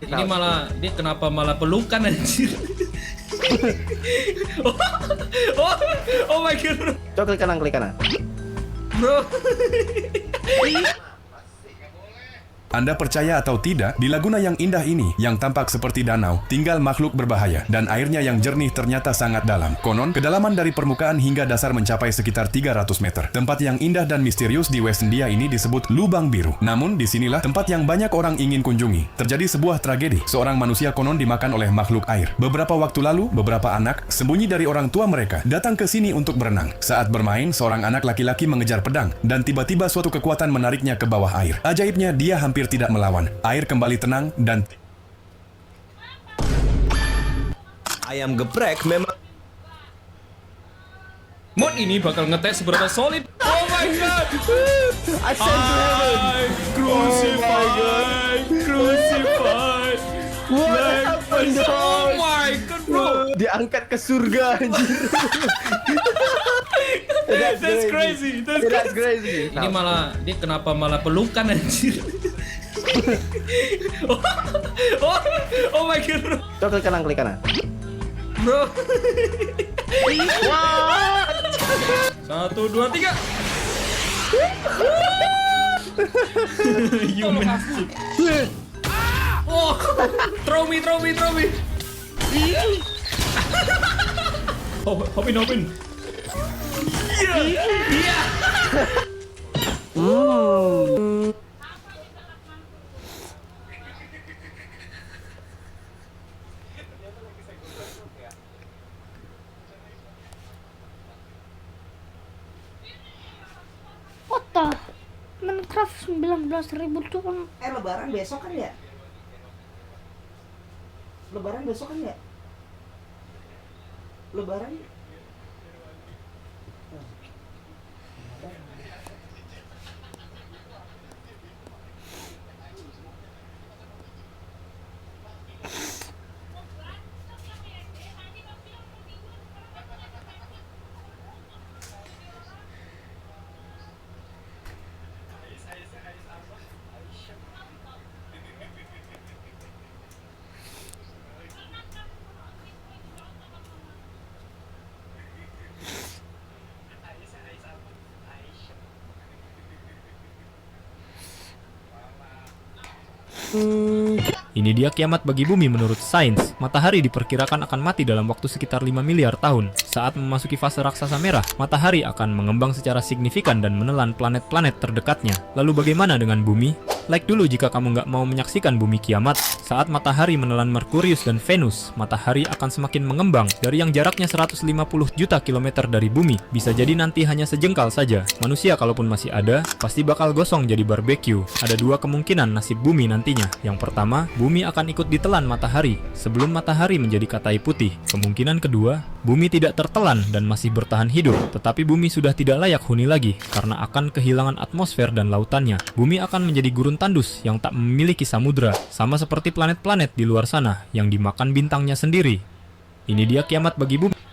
Ini malah, ini kenapa malah pelukan anjir? oh, oh, oh my god, bro. Coba klik kanan. Bro. Anda percaya atau tidak, di Laguna yang indah ini, yang tampak seperti danau, tinggal makhluk berbahaya, dan airnya yang jernih ternyata sangat dalam. Konon, kedalaman dari permukaan hingga dasar mencapai sekitar 300 meter. Tempat yang indah dan misterius di West India ini disebut Lubang Biru. Namun, disinilah tempat yang banyak orang ingin kunjungi. Terjadi sebuah tragedi. Seorang manusia konon dimakan oleh makhluk air. Beberapa waktu lalu, beberapa anak, sembunyi dari orang tua mereka, datang ke sini untuk berenang. Saat bermain, seorang anak laki-laki mengejar pedang, dan tiba-tiba suatu kekuatan menariknya ke bawah air. Ajaibnya, dia hampir tidak melawan. Air kembali tenang dan Ayam geprek memang Mod ini bakal ngetes seberapa solid. Oh my god. Ascend to heaven. Crucify, crucify. What happened, Oh dog? my god, bro. Diangkat ke surga anjir. That's crazy. That's crazy. Ini malah, ini kenapa malah pelukan anjir? oh, oh, oh my god, bro. Coba klik kanan. Bro. 1, 2, 3. Human shit. Oh, throw me. Hop in. Iya. What the? Minecraft 19.000 tuh kan. Lebaran besok kan ya? Lebaran besok kan ya? Lebaran? Ini dia kiamat bagi bumi menurut sains. Matahari diperkirakan akan mati dalam waktu sekitar 5 miliar tahun. Saat memasuki fase raksasa merah, matahari akan mengembang secara signifikan dan menelan planet-planet terdekatnya. Lalu bagaimana dengan bumi? Like dulu jika kamu nggak mau menyaksikan bumi kiamat. Saat matahari menelan Merkurius dan Venus, matahari akan semakin mengembang. Dari yang jaraknya 150 juta kilometer dari bumi, bisa jadi nanti hanya sejengkal saja. Manusia kalaupun masih ada, pasti bakal gosong jadi barbeque. Ada dua kemungkinan nasib bumi nantinya. Yang pertama, bumi akan ikut ditelan matahari sebelum matahari menjadi katai putih. Kemungkinan kedua, bumi tidak tertelan dan masih bertahan hidup, tetapi bumi sudah tidak layak huni lagi karena akan kehilangan atmosfer dan lautannya. Bumi akan menjadi gurun tandus yang tak memiliki samudra, sama seperti planet-planet di luar sana yang dimakan bintangnya sendiri. Ini dia kiamat bagi bumi.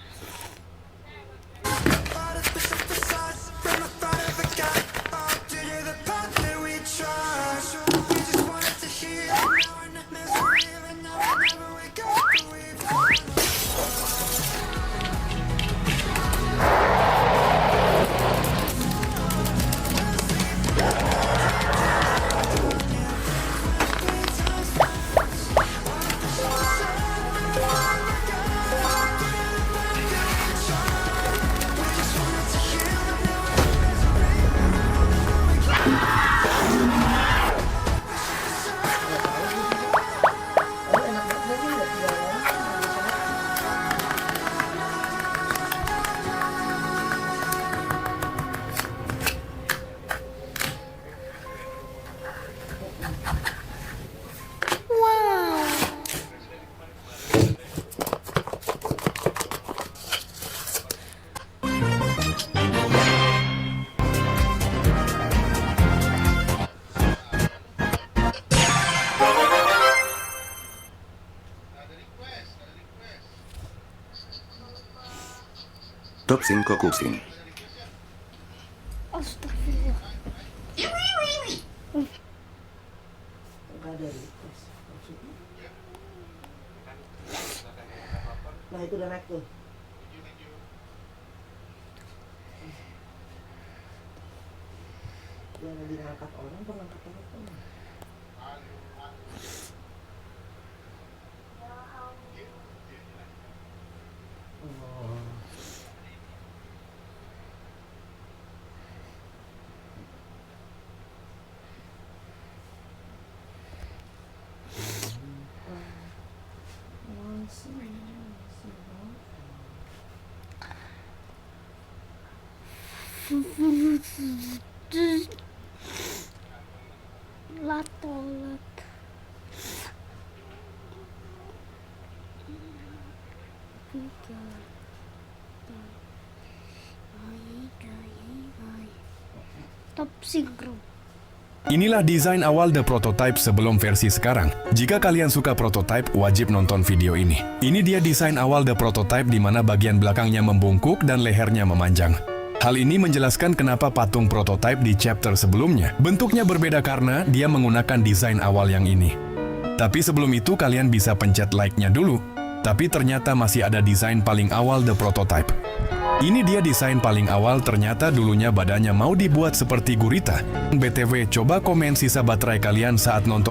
Top 5 kucing. Astagfirullah. Enggak ada request maksudnya. tuh. Yang lagi ngangkat orang pengangkat orang tuh. Latolat. Top Synchro. Inilah desain awal The Prototype sebelum versi sekarang. Jika kalian suka Prototype, wajib nonton video ini. Ini dia desain awal The Prototype di mana bagian belakangnya membungkuk dan lehernya memanjang. Hal ini menjelaskan kenapa patung Prototype di chapter sebelumnya bentuknya berbeda karena dia menggunakan desain awal yang ini. Tapi sebelum itu kalian bisa pencet like-nya dulu. Tapi ternyata masih ada desain paling awal The Prototype. Ini dia desain paling awal, ternyata dulunya badannya mau dibuat seperti gurita. BTW, coba komen sisa baterai kalian saat nonton.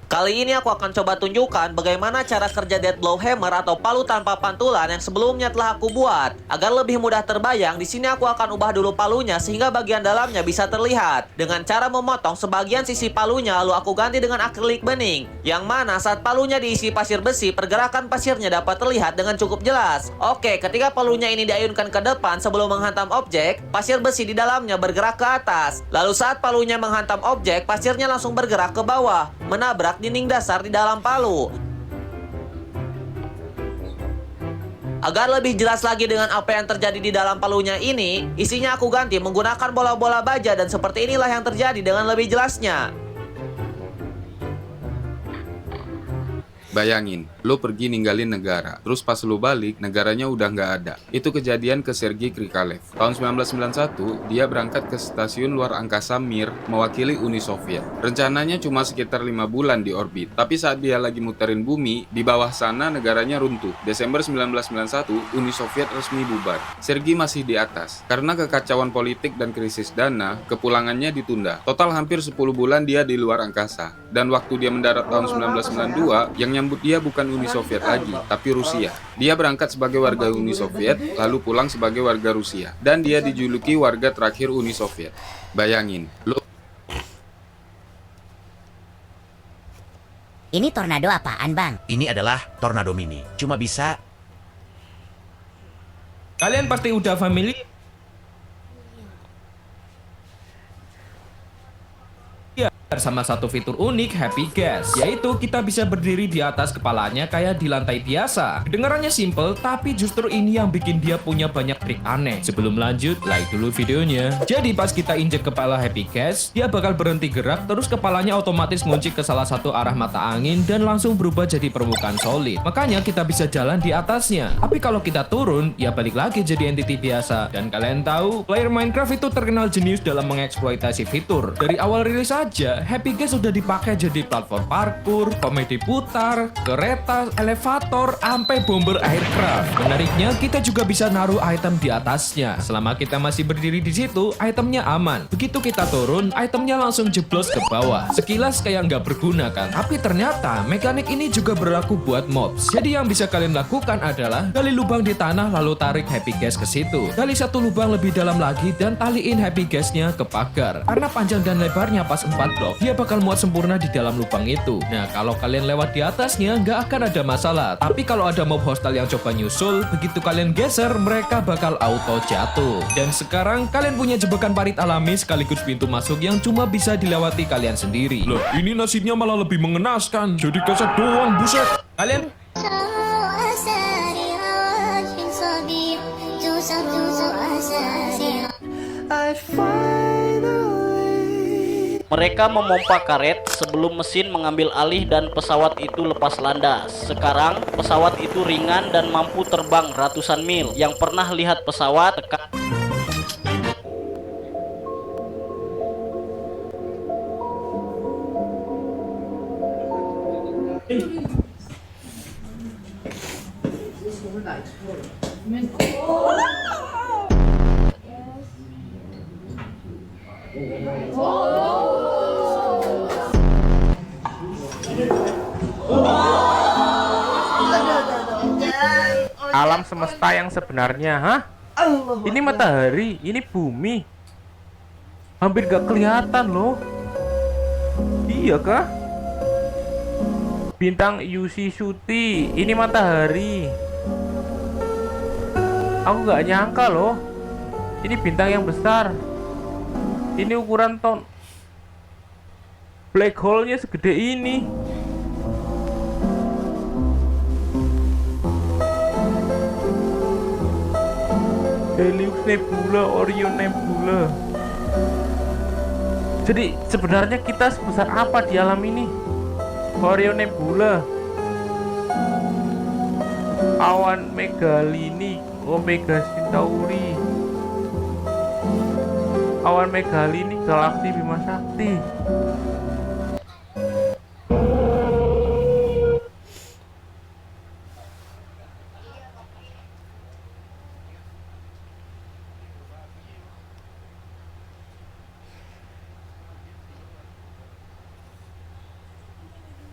Kali ini aku akan coba tunjukkan bagaimana cara kerja Dead Blow Hammer atau palu tanpa pantulan yang sebelumnya telah aku buat. Agar lebih mudah terbayang, di sini aku akan ubah dulu palunya sehingga bagian dalamnya bisa terlihat. Dengan cara memotong sebagian sisi palunya lalu aku ganti dengan akrilik bening. Yang mana saat palunya diisi pasir besi, pergerakan pasirnya dapat terlihat dengan cukup jelas. Oke, ketika palunya ini diayunkan ke depan sebelum menghantam objek, pasir besi di dalamnya bergerak ke atas. Lalu saat palunya menghantam objek, pasirnya langsung bergerak ke bawah, menabrak dinding dasar di dalam palu. Agar lebih jelas lagi dengan apa yang terjadi di dalam palunya ini, isinya aku ganti menggunakan bola-bola baja dan seperti inilah yang terjadi dengan lebih jelasnya. Bayangin, lo pergi ninggalin negara, terus pas lo balik, negaranya udah nggak ada. Itu kejadian ke Sergei Krikalev. Tahun 1991, dia berangkat ke stasiun luar angkasa Mir, mewakili Uni Soviet. Rencananya cuma sekitar 5 bulan di orbit, tapi saat dia lagi muterin bumi, di bawah sana negaranya runtuh. Desember 1991, Uni Soviet resmi bubar. Sergei masih di atas. Karena kekacauan politik dan krisis dana, kepulangannya ditunda. Total hampir 10 bulan dia di luar angkasa. Dan waktu dia mendarat tahun 1992, yang nyambut dia bukan Uni Soviet lagi, tapi Rusia. Dia berangkat sebagai warga Uni Soviet, lalu pulang sebagai warga Rusia. Dan dia dijuluki warga terakhir Uni Soviet. Bayangin, lo... Ini tornado apaan, Bang? Ini adalah tornado mini. Cuma bisa... Kalian pasti udah familiar sama satu fitur unik Happy Gas, yaitu kita bisa berdiri di atas kepalanya kayak di lantai biasa. Kedengarannya simple, tapi justru ini yang bikin dia punya banyak trik aneh. Sebelum lanjut, like dulu videonya. Jadi pas kita injek kepala Happy Gas, dia bakal berhenti gerak, terus kepalanya otomatis ngunci ke salah satu arah mata angin dan langsung berubah jadi permukaan solid. Makanya kita bisa jalan di atasnya. Tapi kalau kita turun, ya balik lagi jadi entity biasa. Dan kalian tahu, player Minecraft itu terkenal jenius dalam mengeksploitasi fitur. Dari awal rilis aja, Happy Gas sudah dipakai jadi platform parkur, komedi putar, kereta, elevator, sampai bomber aircraft. Menariknya, kita juga bisa naruh item di atasnya. Selama kita masih berdiri di situ, itemnya aman. Begitu kita turun, itemnya langsung jeblos ke bawah. Sekilas kayak nggak berguna kan? Tapi ternyata mekanik ini juga berlaku buat mobs. Jadi yang bisa kalian lakukan adalah gali lubang di tanah lalu tarik Happy Gas ke situ. Gali satu lubang lebih dalam lagi dan taliin Happy Gasnya ke pagar. Karena panjang dan lebarnya pas 4 blok, dia bakal muat sempurna di dalam lubang itu. Nah, kalau kalian lewat di atasnya, nggak akan ada masalah. Tapi kalau ada mob hostile yang coba nyusul, begitu kalian geser, mereka bakal auto jatuh. Dan sekarang, kalian punya jebakan parit alami sekaligus pintu masuk yang cuma bisa dilewati kalian sendiri. Loh, ini nasibnya malah lebih mengenaskan. Jadi keset doang, buset. Kalian... Mereka memompa karet sebelum mesin mengambil alih dan pesawat itu lepas landas. Sekarang, pesawat itu ringan dan mampu terbang ratusan mil. Yang pernah lihat pesawat tekan... Alam semesta yang sebenarnya, hah? Ini matahari, ini bumi. Hampir gak kelihatan loh. Iya kah? Bintang Yusi Suti, ini matahari. Aku gak nyangka loh. Ini bintang yang besar. Ini ukuran ton. Black hole-nya segede ini. Helios Nebula, Orion Nebula. Jadi sebenarnya kita sebesar apa di alam ini? Orion Nebula, awan Megalini, Omega Centauri, awan Megalini, galaksi Bima Sakti.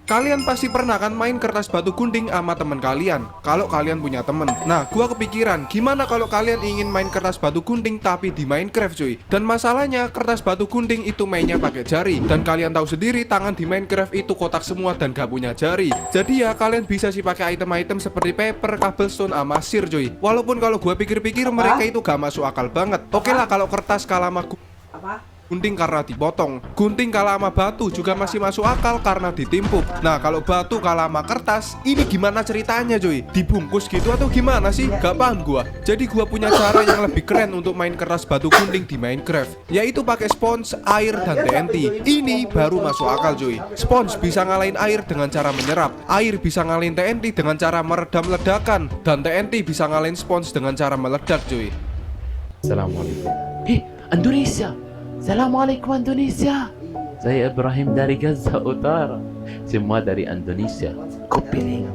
Kalian pasti pernah kan main kertas batu gunting sama temen kalian, kalau kalian punya temen. Nah, gua kepikiran, gimana kalau kalian ingin main kertas batu gunting tapi di Minecraft cuy. Dan masalahnya, kertas batu gunting itu mainnya pakai jari. Dan kalian tahu sendiri, tangan di Minecraft itu kotak semua dan gak punya jari. Jadi ya, kalian bisa sih pakai item-item seperti paper, cobblestone, sama sear cuy. Walaupun kalau gua pikir-pikir mereka itu gak masuk akal banget. Oke lah, kalau kertas kalah sama gunting karena dipotong, gunting kalah sama batu juga masih masuk akal karena ditimpuk. Nah, kalau batu kalah sama kertas, ini gimana ceritanya cuy? Dibungkus gitu atau gimana sih? Gak paham gua. Jadi gua punya cara yang lebih keren untuk main kertas batu gunting di Minecraft, yaitu pakai spons, air, dan TNT. Ini baru masuk akal cuy. Spons bisa ngalahin air dengan cara menyerap, air bisa ngalahin TNT dengan cara meredam ledakan, dan TNT bisa ngalahin spons dengan cara meledak cuy. Assalamualaikum. Indonesia. Assalamualaikum Indonesia. Saya Ibrahim dari Gaza Utara. Semua dari Indonesia. Copy link.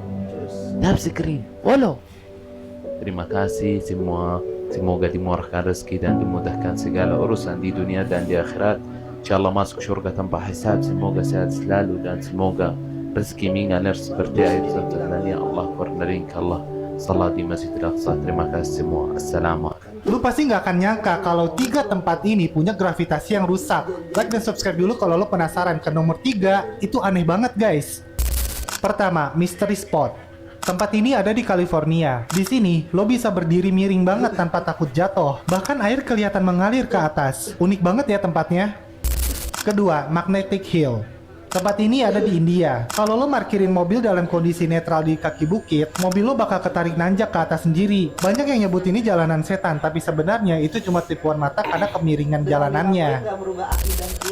Tap screen. Follow. Terima kasih semua. Semoga dimurahkan rezeki dan dimudahkan segala urusan di dunia dan di akhirat. Insyaallah masuk surga tanpa hisab. Semoga sehat selalu dan semoga rezeki mengalir seperti air zam-zam. Ya Allah, warnaringka Allah. Salat di Masjidil Aqsa. Terima kasih semua. Assalamualaikum. Lu pasti nggak akan nyangka kalau 3 tempat ini punya gravitasi yang rusak. Like dan subscribe dulu kalau lo penasaran. Ke nomor 3, itu aneh banget guys. Pertama, Mystery Spot. Tempat ini ada di California. Di sini, lo bisa berdiri miring banget tanpa takut jatuh. Bahkan air kelihatan mengalir ke atas. Unik banget ya tempatnya. Kedua, Magnetic Hill. Tempat ini ada di India. Kalau lo parkirin mobil dalam kondisi netral di kaki bukit, mobil lo bakal ketarik nanjak ke atas sendiri. Banyak yang nyebut ini jalanan setan, tapi sebenarnya itu cuma tipuan mata karena kemiringan jalanannya.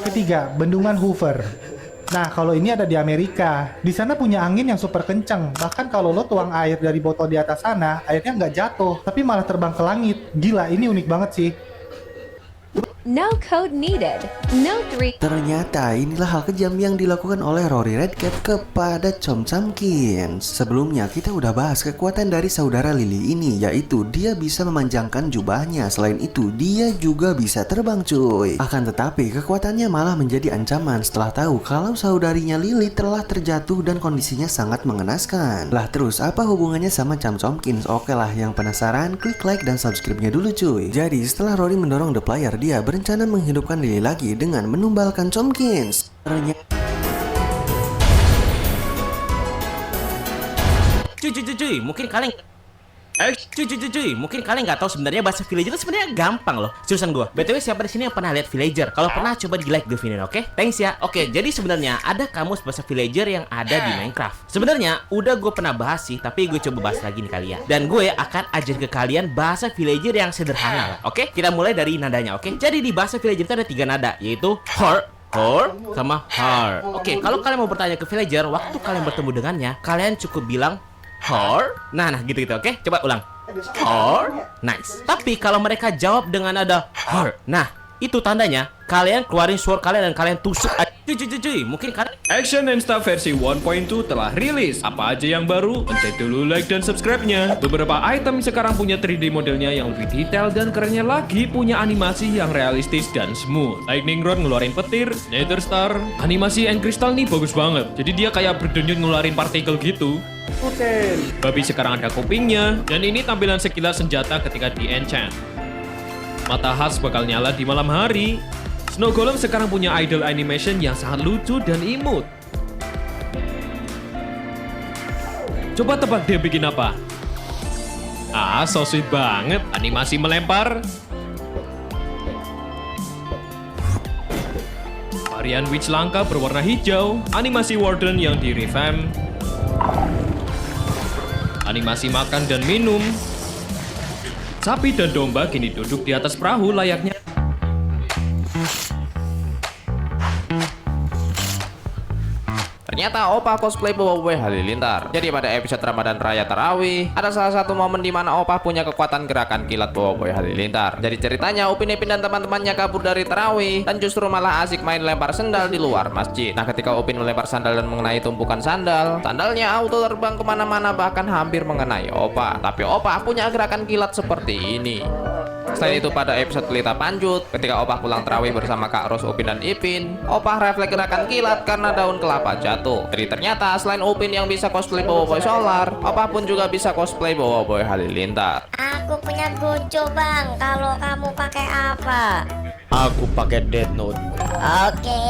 Ketiga, Bendungan Hoover. Nah, kalau ini ada di Amerika. Di sana punya angin yang super kenceng. Bahkan kalau lo tuang air dari botol di atas sana, airnya nggak jatuh, tapi malah terbang ke langit. Gila, ini unik banget sih. No code needed. No 3. Ternyata inilah hal kejam yang dilakukan oleh Rory Redcap kepada Chomchamkins. Sebelumnya kita udah bahas kekuatan dari saudara Lily ini, yaitu dia bisa memanjangkan jubahnya. Selain itu dia juga bisa terbang cuy. Akan tetapi kekuatannya malah menjadi ancaman setelah tahu kalau saudarinya Lily telah terjatuh dan kondisinya sangat mengenaskan. Lah terus apa hubungannya sama Chomchamkins? Oke lah, yang penasaran klik like dan subscribe-nya dulu cuy. Jadi setelah Rory mendorong The Player, dia berencana menghidupkan Lily lagi dengan menumbalkan Chomkins. Cuy, mungkin kalian mungkin kalian nggak tahu sebenarnya bahasa villager itu sebenarnya gampang loh. Seriusan gua. BTW siapa di sini yang pernah lihat villager? Kalau pernah coba di like the video, oke? Thanks ya. Oke, jadi sebenarnya ada kamus bahasa villager yang ada di Minecraft. Sebenarnya udah gue pernah bahas sih, tapi gue coba bahas lagi nih kalian. Dan gue akan ajar ke kalian bahasa villager yang sederhana lah. Oke? Kita mulai dari nadanya, oke? Jadi di bahasa villager itu ada 3 nada, yaitu hor, sama har. Oke, kalau kalian mau bertanya ke villager, waktu kalian bertemu dengannya, kalian cukup bilang hor. Nah gitu oke? Coba ulang. Hor. Nice. Tapi kalau mereka jawab dengan nada hor, nah Itu tandanya kalian keluarin sword kalian dan kalian tusuk aja. Cuy, mungkin kalian Action and Stuff versi 1.2 telah rilis. Apa aja yang baru? Pencet dulu like dan subscribe-nya. Beberapa item sekarang punya 3D modelnya yang lebih detail dan kerennya lagi punya animasi yang realistis dan smooth. Lightning Rod ngeluarin petir, Nether Star, animasi End Crystal nih bagus banget. Jadi dia kayak berdenyut ngeluarin partikel gitu. Babi sekarang ada kupingnya, dan ini tampilan sekilas senjata ketika di enchant. Mata khas bakal nyala di malam hari. Snow Golem sekarang punya idle animation yang sangat lucu dan imut. Coba tebak dia bikin apa? Ah, so sweet banget. Animasi melempar. Varian Witch langka berwarna hijau. Animasi Warden yang di revamp. Animasi makan dan minum. Sapi dan domba kini duduk di atas perahu layaknya. Ternyata Opa cosplay Boboiboy Halilintar. Jadi pada episode Ramadan Raya Tarawih, ada salah satu momen di mana Opa punya kekuatan gerakan kilat Boboiboy Halilintar. Jadi ceritanya Upin Ipin dan teman-temannya kabur dari Tarawih dan justru malah asik main lempar sendal di luar masjid. Nah, ketika Upin melempar sandal dan mengenai tumpukan sandal, sandalnya auto terbang kemana-mana bahkan hampir mengenai Opa. Tapi Opa punya gerakan kilat seperti ini. Selain itu pada episode Pelita Panjut, ketika Opa pulang tarawih bersama Kak Ros, Upin, dan Ipin, Opa refleks gerakan kilat karena daun kelapa jatuh. Jadi ternyata selain Upin yang bisa cosplay Boboiboy Solar, Opa pun juga bisa cosplay Boboiboy Halilintar. Aku punya gojo bang, kalau kamu pakai apa? Aku pakai Death Note. Oke,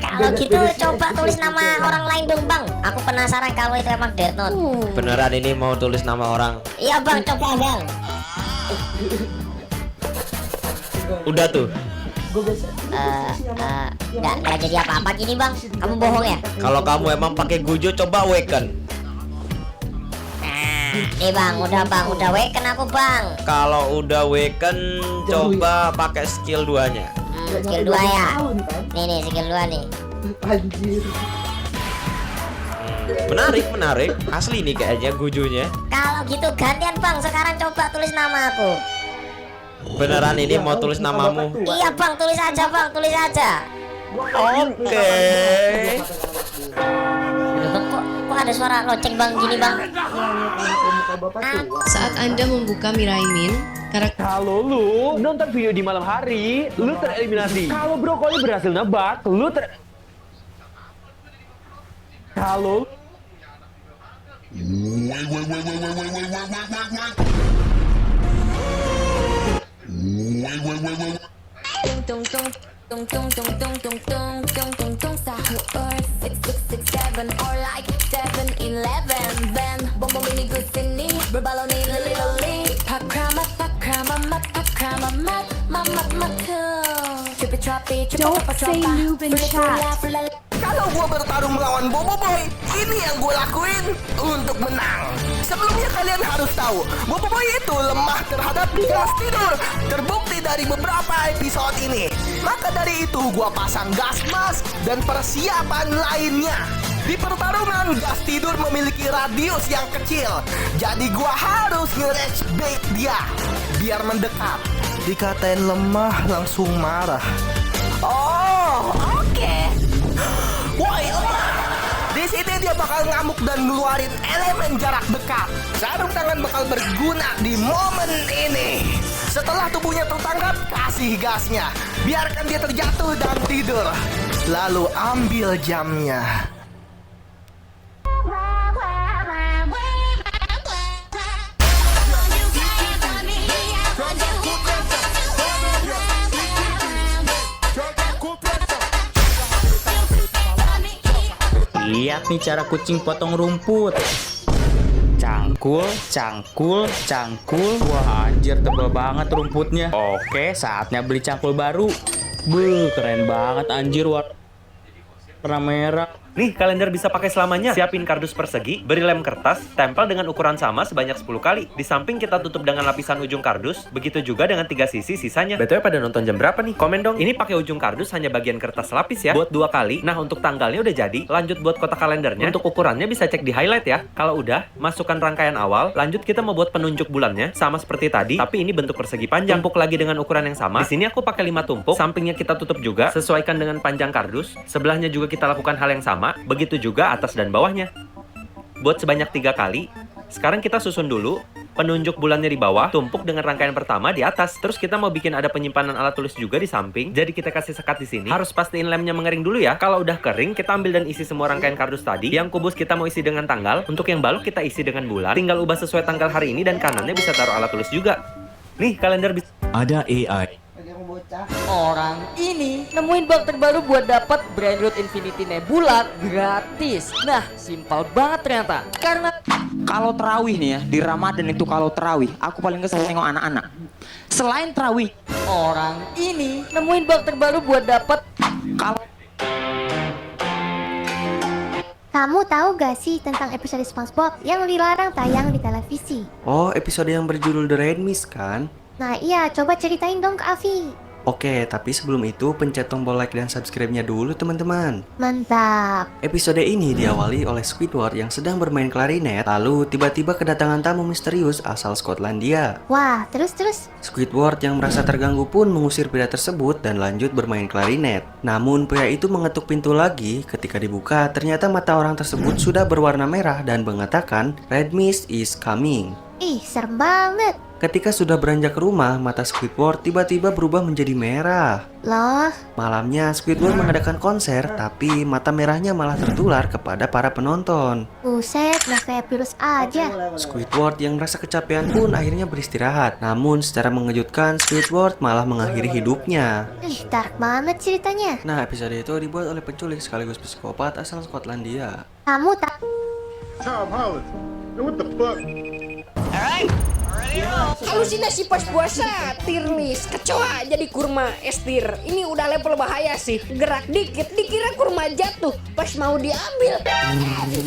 kalau gitu coba tulis nama orang lain dong bang. Aku penasaran kalau itu emang Death Note. Beneran ini mau tulis nama orang? Iya bang, coba bang. Udah tuh. Nggak jadi apa-apa gini bang. Kamu bohong ya? Kalau kamu emang pakai Gojo, coba Awaken. Nih bang, udah Awaken aku bang. Kalau udah Awaken, coba pakai skill 2-nya. Skill 2 ya. Nih skill 2 nih. Anjir. Menarik. Asli nih kayaknya Gojonya. Kalau gitu gantian bang, sekarang coba tulis nama aku. Beneran ini mau tulis namamu? Iya bang, tulis aja bang, tulis aja. Oke. Kok ada suara loceng bang gini bang? Saat Anda membuka Miraimin, kalau lu nonton video di malam hari, lu tereliminasi. Kalau brokoli berhasil nebak, lu kalau don't say noob in chat. Kalau gue bertarung melawan Boboiboy, ini yang gue lakuin untuk menang. Sebelumnya kalian harus tahu, Boboiboy itu lemah terhadap gas tidur. Terbukti dari beberapa episode ini. Maka dari itu gue pasang gas mask dan persiapan lainnya. Di pertarungan, gas tidur memiliki radius yang kecil. Jadi gue harus nge-rage bait dia biar mendekat. Dikatain lemah langsung marah. Oh, oke. Woi lemah. Di sini dia bakal ngamuk dan ngeluarin elemen jarak dekat. Sarung tangan bakal berguna di momen ini. Setelah tubuhnya tertangkap, kasih gasnya. Biarkan dia terjatuh dan tidur. Lalu ambil jamnya. Lihat nih cara kucing potong rumput. Cangkul. Wah anjir, tebal banget rumputnya. Oke, saatnya beli cangkul baru. Keren banget anjir, warna merah. Nih, kalender bisa pakai selamanya. Siapin kardus persegi, beri lem kertas, tempel dengan ukuran sama sebanyak 10 kali. Di samping kita tutup dengan lapisan ujung kardus, begitu juga dengan 3 sisi sisanya. BTW pada nonton jam berapa nih? Komen dong. Ini pakai ujung kardus hanya bagian kertas lapis ya, buat 2 kali. Nah, untuk tanggalnya udah jadi, lanjut buat kotak kalendernya. Untuk ukurannya bisa cek di highlight ya. Kalau udah, masukkan rangkaian awal, lanjut kita mau buat penunjuk bulannya, sama seperti tadi, tapi ini bentuk persegi panjang. Tumpuk lagi dengan ukuran yang sama. Di sini aku pakai 5 tumpuk, sampingnya kita tutup juga, sesuaikan dengan panjang kardus. Sebelahnya juga kita lakukan hal yang sama, begitu juga atas dan bawahnya. Buat sebanyak 3 kali. Sekarang kita susun dulu penunjuk bulannya di bawah, tumpuk dengan rangkaian pertama di atas. Terus kita mau bikin ada penyimpanan alat tulis juga di samping. Jadi kita kasih sekat di sini. Harus pastiin lemnya mengering dulu ya. Kalau udah kering, kita ambil dan isi semua rangkaian kardus tadi. Yang kubus kita mau isi dengan tanggal. Untuk yang balok kita isi dengan bulan. Tinggal ubah sesuai tanggal hari ini dan kanannya bisa taruh alat tulis juga. Nih, kalender bisa. Ada AI. Orang ini nemuin bug terbaru buat dapat Brainroot Infinity Nebula gratis. Nah, simpel banget ternyata. Karena kalau terawih nih ya, di Ramadan itu kalau terawih, aku paling kesel nengok anak-anak. Selain terawih, orang ini nemuin bug terbaru buat dapat kalau Kamu tahu gak sih tentang episode SpongeBob yang dilarang tayang di televisi? Oh, episode yang berjudul The Red Mist kan? Nah iya, coba ceritain dong ke Avi. Oke, tapi sebelum itu pencet tombol like dan subscribe-nya dulu teman-teman. Mantap. Episode ini diawali oleh Squidward yang sedang bermain klarinet, lalu tiba-tiba kedatangan tamu misterius asal Skotlandia. Wah, terus? Squidward yang merasa terganggu pun mengusir pria tersebut dan lanjut bermain klarinet. Namun pria itu mengetuk pintu lagi, ketika dibuka ternyata mata orang tersebut sudah berwarna merah dan mengatakan Red Mist is coming. Ih, serem banget. Ketika sudah beranjak ke rumah, mata Squidward tiba-tiba berubah menjadi merah. Loh? Malamnya Squidward mengadakan konser, tapi mata merahnya malah tertular kepada para penonton. Buset, nah kayak virus aja. Squidward yang merasa kecapean pun akhirnya beristirahat. Namun secara mengejutkan, Squidward malah mengakhiri hidupnya. Ih, dark banget ceritanya. Nah, episode itu dibuat oleh penculik sekaligus psikopat asal Skotlandia. Kamu tak... Tom Holland, what the fuck? halusinasi pas puasa, tirlis, kecoa jadi kurma, estir. Ini udah level bahaya sih. Gerak dikit, dikira kurma jatuh. Pas mau diambil,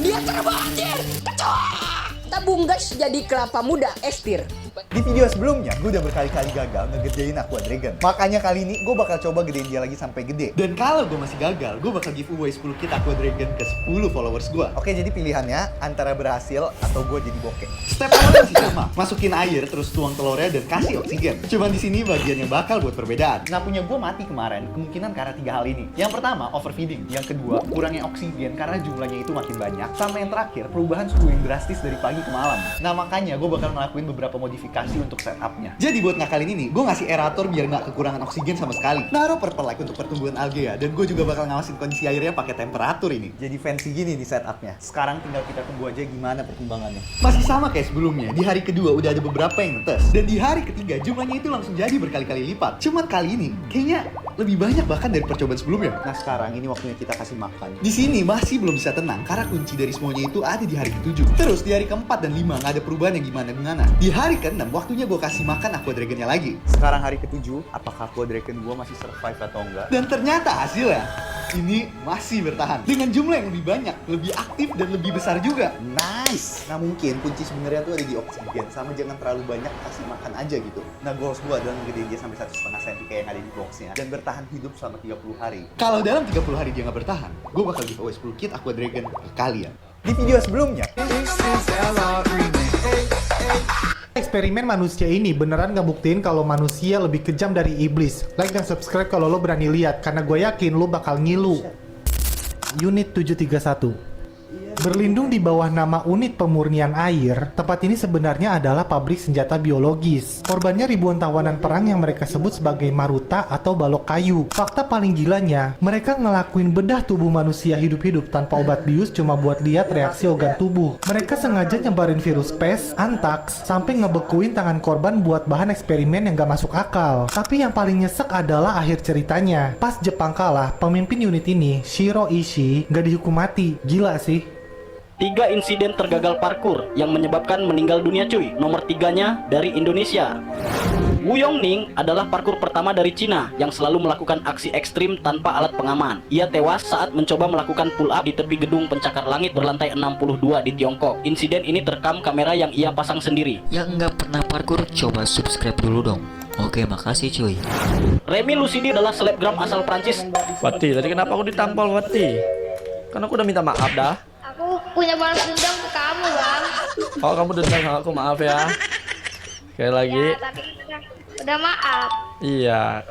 dia terbanjir, kecoa. Tabung gas jadi kelapa muda, estir. Di video sebelumnya, gue udah berkali-kali gagal ngegedein Aqua Dragon. Makanya kali ini gue bakal coba gedein dia lagi sampai gede. Dan kalau gue masih gagal, gue bakal giveaway 10 kit Aqua Dragon ke 10 followers gue. Oke, jadi pilihannya antara berhasil atau gue jadi bokeh. Step awalnya masih sama. Masukin air, terus tuang telurnya dan kasih oksigen. Cuman di sini bagian yang bakal buat perbedaan. Nah, punya gue mati kemarin, kemungkinan karena 3 hal ini. Yang pertama, overfeeding. Yang kedua, kurangnya oksigen karena jumlahnya itu makin banyak. Sama yang terakhir, perubahan suhu yang drastis dari pagi ke malam. Nah, makanya gue bakal ngelakuin beberapa modifikasi untuk setupnya. Jadi buat ngakalin ini, gue ngasih aerator biar nggak kekurangan oksigen sama sekali. Naruh pertalite untuk pertumbuhan algae ya. Dan gue juga bakal ngawasin kondisi airnya pakai temperatur ini. Jadi fancy gini nih setupnya. Sekarang tinggal kita tunggu aja gimana perkembangannya. Masih sama kayak sebelumnya. Di hari kedua udah ada beberapa yang netes. Dan di hari ketiga jumlahnya itu langsung jadi berkali-kali lipat. Cuman kali ini kayaknya lebih banyak bahkan dari percobaan sebelumnya. Nah sekarang ini waktunya kita kasih makan. Di sini masih belum bisa tenang karena kunci dari semuanya itu ada di hari ke-7. Terus di hari ke-4 dan 5 nggak ada perubahan yang gimana-gimana. Di hari ke-6 waktunya gue kasih makan Aqua Dragonnya lagi. Sekarang hari ke-7, apakah Aqua Dragon gue masih survive atau enggak? Dan ternyata hasilnya ini masih bertahan dengan jumlah yang lebih banyak, lebih aktif dan lebih besar juga. Nice. Nah mungkin kunci sebenarnya tuh ada di oksigen, sama jangan terlalu banyak kasih makan aja gitu. Nah goals gue adalah ngegedein dia sampai 1,5 cm kayak yang ada di boxnya dan bertahan hidup selama 30 hari. Kalau dalam 30 hari dia nggak bertahan, gue bakal giveaway 10 kit Aqua Dragon ke kalian. Di video sebelumnya. Eksperimen manusia ini beneran nggak buktiin kalau manusia lebih kejam dari iblis. Like dan subscribe kalau lo berani lihat, karena gue yakin lo bakal ngilu. Unit 731. Berlindung di bawah nama Unit Pemurnian Air, tempat ini sebenarnya adalah pabrik senjata biologis. Korbannya ribuan tawanan perang yang mereka sebut sebagai maruta atau balok kayu. Fakta paling gilanya, mereka ngelakuin bedah tubuh manusia hidup-hidup tanpa obat bius cuma buat lihat reaksi organ tubuh. Mereka sengaja nyebarin virus pes, antraks, sampai ngebekuin tangan korban buat bahan eksperimen yang gak masuk akal. Tapi yang paling nyesek adalah akhir ceritanya. Pas Jepang kalah, pemimpin unit ini, Shiro Ishii, gak dihukum mati. Gila sih. 3 insiden tergagal parkur yang menyebabkan meninggal dunia cuy. Nomor 3-nya dari Indonesia. Wu Yongning adalah parkur pertama dari Cina yang selalu melakukan aksi ekstrim tanpa alat pengaman. Ia tewas saat mencoba melakukan pull up di tepi gedung pencakar langit berlantai 62 di Tiongkok. Insiden ini terekam kamera yang ia pasang sendiri. Yang nggak pernah parkur, coba subscribe dulu dong. Oke, makasih cuy. Remy Lucidi adalah selebgram asal Prancis. Wati, tadi kenapa aku ditampol Wati? Kan aku udah minta maaf dah. Aku punya balas dendam ke kamu, Bang. Oh, kamu dendam sama aku, maaf ya. Sekali lagi. Ya, tapi udah maaf. Iya.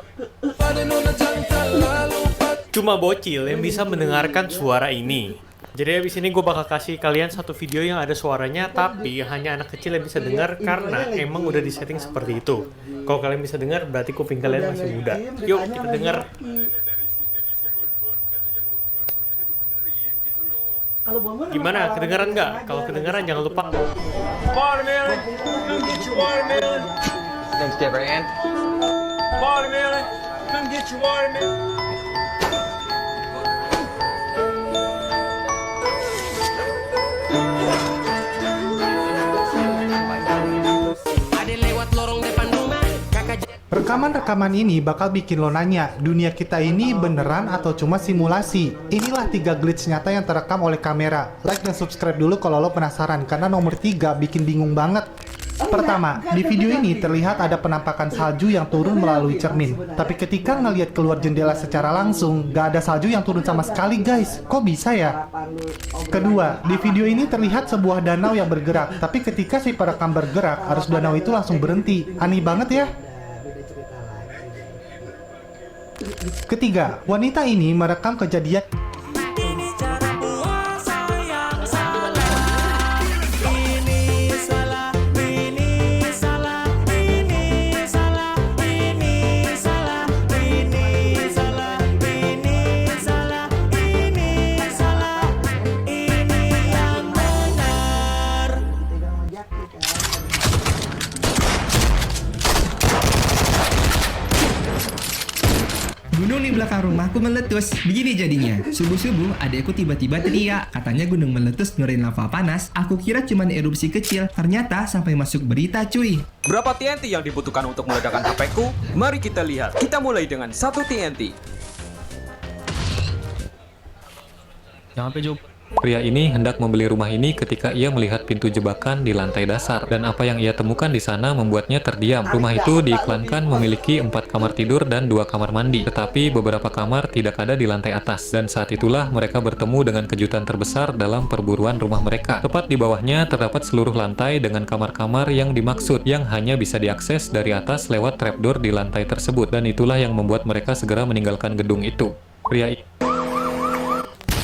Cuma bocil yang bisa mendengarkan suara ini. Jadi abis ini gue bakal kasih kalian satu video yang ada suaranya, tapi hanya anak kecil yang bisa dengar karena emang udah disetting seperti itu. Kalau kalian bisa dengar, berarti kuping kalian masih muda. Yuk kita dengar. Gimana? Kedengaran nggak? Kalau kedengaran jangan lupa. Watermelon, come get your watermelon. Thanks, Jeffrey. Watermelon, come get your watermelon. Rekaman-rekaman ini bakal bikin lo nanya, dunia kita ini beneran atau cuma simulasi? Inilah 3 glitch nyata yang terekam oleh kamera. Like dan subscribe dulu kalau lo penasaran, karena nomor 3 bikin bingung banget. Pertama, di video ini terlihat ada penampakan salju yang turun melalui cermin. Tapi ketika ngelihat keluar jendela secara langsung, gak ada salju yang turun sama sekali guys. Kok bisa ya? Kedua, di video ini terlihat sebuah danau yang bergerak. Tapi ketika si perekam bergerak, arus danau itu langsung berhenti. Aneh banget ya? Ketiga, wanita ini merekam kejadian gunung di belakang rumahku meletus. Begini jadinya. Subuh-subuh adekku tiba-tiba teriak. Katanya gunung meletus ngeluarin lava panas. Aku kira cuma erupsi kecil. Ternyata sampai masuk berita cuy. Berapa TNT yang dibutuhkan untuk meledakkan HP-ku? Mari kita lihat. Kita mulai dengan 1 TNT. Jangan pejo. Pria ini hendak membeli rumah ini ketika ia melihat pintu jebakan di lantai dasar, dan apa yang ia temukan di sana membuatnya terdiam. Rumah itu diiklankan memiliki 4 kamar tidur dan 2 kamar mandi, tetapi beberapa kamar tidak ada di lantai atas, dan saat itulah mereka bertemu dengan kejutan terbesar dalam perburuan rumah mereka. Tepat di bawahnya terdapat seluruh lantai dengan kamar-kamar yang dimaksud, yang hanya bisa diakses dari atas lewat trapdoor di lantai tersebut, dan itulah yang membuat mereka segera meninggalkan gedung itu. Pria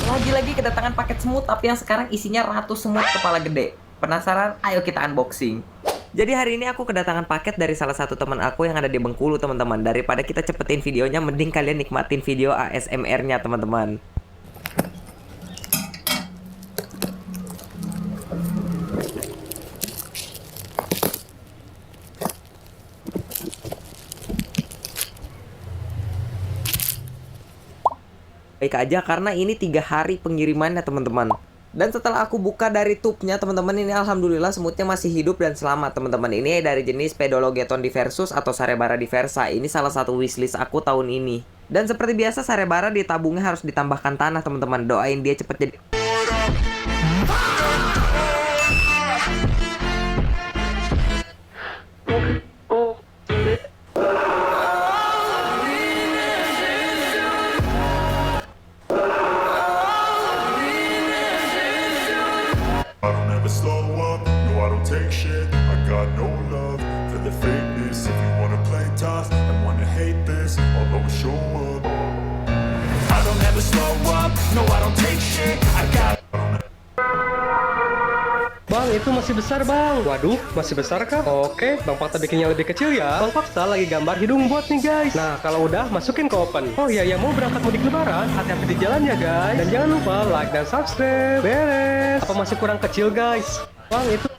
Lagi-lagi kedatangan paket semut, tapi yang sekarang isinya ratus semut kepala gede. Penasaran? Ayo kita unboxing. Jadi hari ini aku kedatangan paket dari salah satu teman aku yang ada di Bengkulu, teman-teman. Daripada kita cepetin videonya, mending kalian nikmatin video ASMR-nya, teman-teman. Baik aja karena ini 3 hari pengirimannya, teman-teman. Dan setelah aku buka dari tubnya, teman-teman, ini alhamdulillah semutnya masih hidup dan selamat, teman-teman. Ini dari jenis Pedologeton diversus atau Sarebara diversa. Ini salah satu wishlist aku tahun ini. Dan seperti biasa Sarebara ditabungnya harus ditambahkan tanah, teman-teman. Doain dia cepet jadi. I don't ever slow up, no I don't take shit. I got no love for the fakeness. If you wanna play tough and wanna hate this, I'll always show up. I don't ever slow up, no I don't take shit. I got Bang, itu masih besar bang. Waduh, masih besar kah? Oke, Bang Fakta bikinnya lebih kecil ya. Bang Fakta lagi gambar hidung bot nih guys. Nah, kalau udah masukin ke open. Oh iya, yang mau berangkat mudik lebaran, hati-hati di jalan ya guys. Dan jangan lupa like dan subscribe. Beres. Apa masih kurang kecil guys? Bang, itu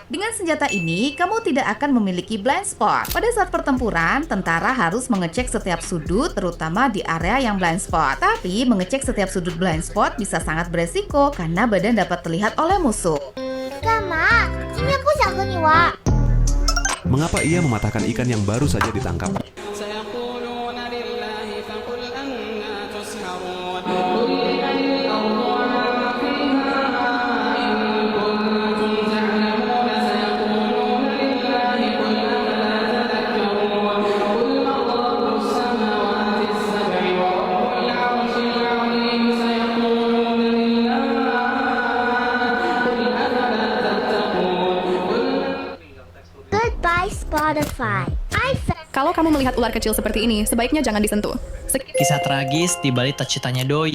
Dengan senjata ini, kamu tidak akan memiliki blind spot. Pada saat pertempuran, tentara harus mengecek setiap sudut, terutama di area yang blind spot. Tapi, mengecek setiap sudut blind spot bisa sangat beresiko karena badan dapat terlihat oleh musuh. mengapa ia mematahkan ikan yang baru saja ditangkap. Goodbye Spotify. Kalau kamu melihat ular kecil seperti ini, sebaiknya jangan disentuh. Kisah tragis di balik terciptanya doi.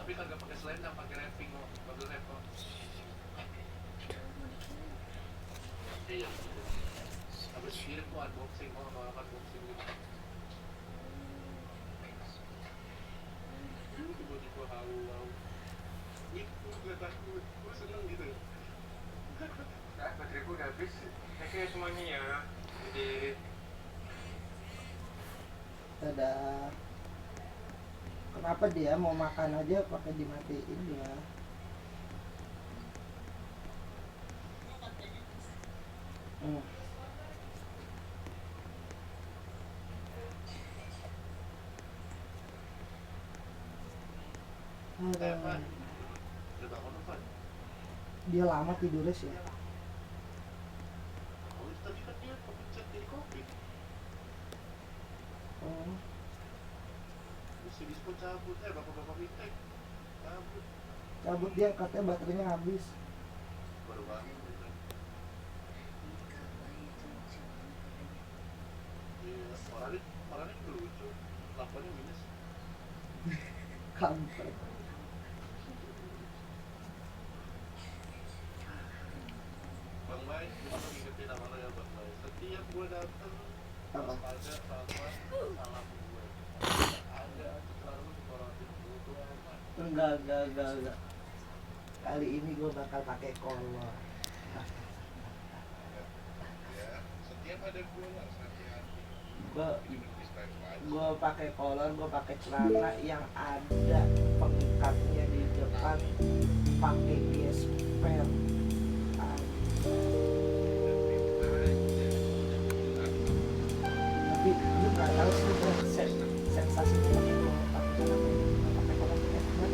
Tapi kagak pakai selendang, pakai wrapping loh, bagus repot. Iya. Habis kirim tuh unboxing, unboxing gitu. Tiba-tiba halau. Itu gue takut, gue seneng gitu. Baterai gue udah habis, kayaknya semuanya ya. Jadi dadah. Kenapa dia mau makan aja pakai dimatiin ya? Dia lama tidurnya sih. tadi kan dia kepencet jadi covid. Bisa diskon cabut, bapak-bapak minta cabut. Cabut dia katanya baterainya habis. Baru bangun gitu. Iya, orangnya juga lucu. Lapannya minus. Kampret. Bang Mai, gua ngingetin sama lo ya Bang Mai. Setiap gua datang, ada salam gue. Ada selalu orang itu amat. Enggak. Kali ini gue bakal pakai kolor. Ya, setiap ada gua harus hati-hati. Gue pakai kolor, gue pakai celana yang ada pengikatnya di depan, pakai gesper. Tapi lu nggak tahu sih sensasinya pakai kolor, pakai kolor gesper.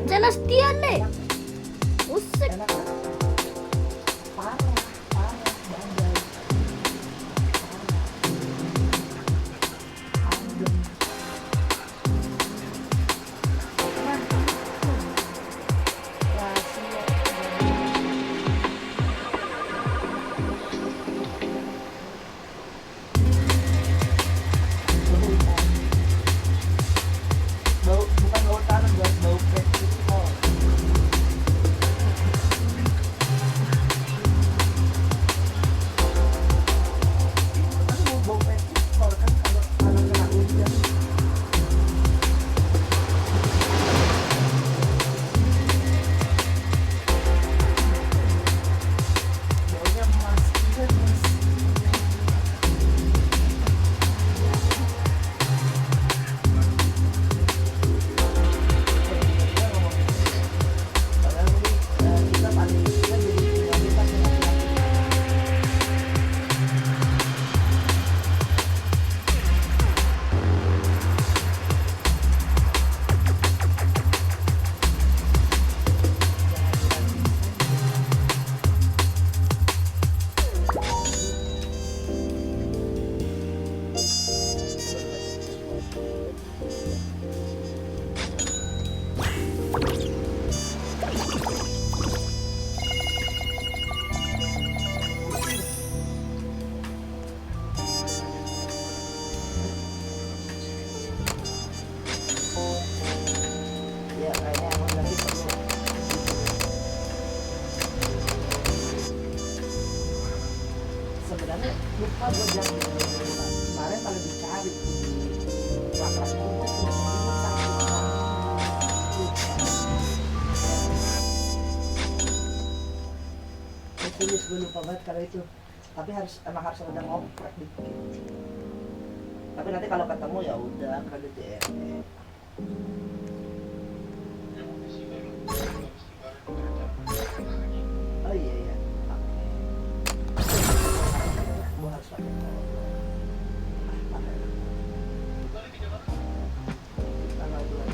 Jelas dia deh. Usik. Bukan bau tanah, bau pet gitu. apa gue jadi kemarin paling dicari kelas puncak tulis gue lupa banget kalau itu, tapi emang harus ada ngoprek dikit. Tapi nanti kalau ketemu ya udah ke DJRE. Oh iya iya. Gue harus pakai tanggal 2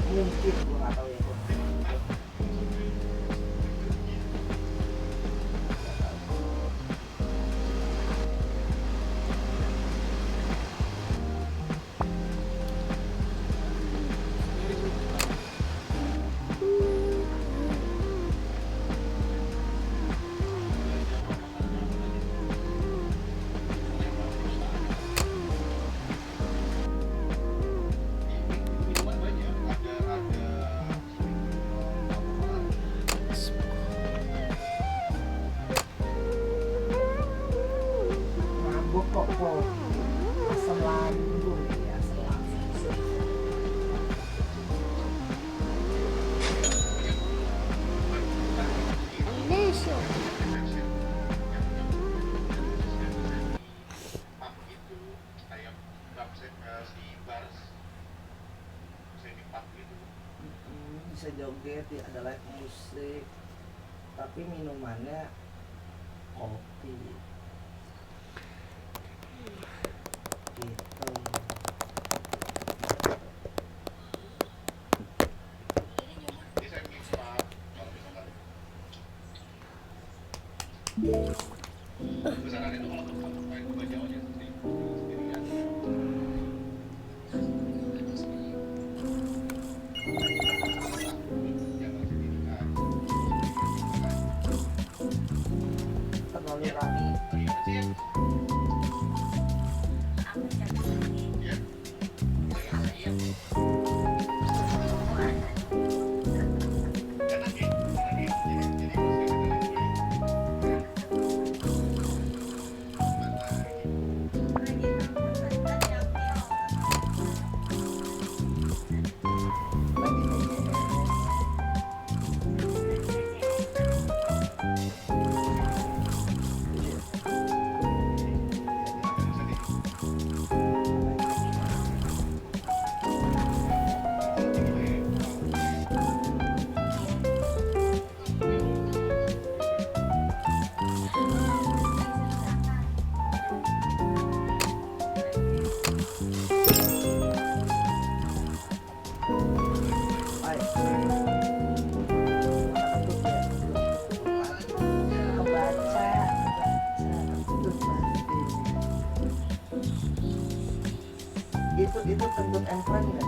mungkin gue nggak tahu ya. Bisa joget ya, ada live musik, tapi minumannya kopi gitu. Terlalu rame. Itu kentut enfran nggak?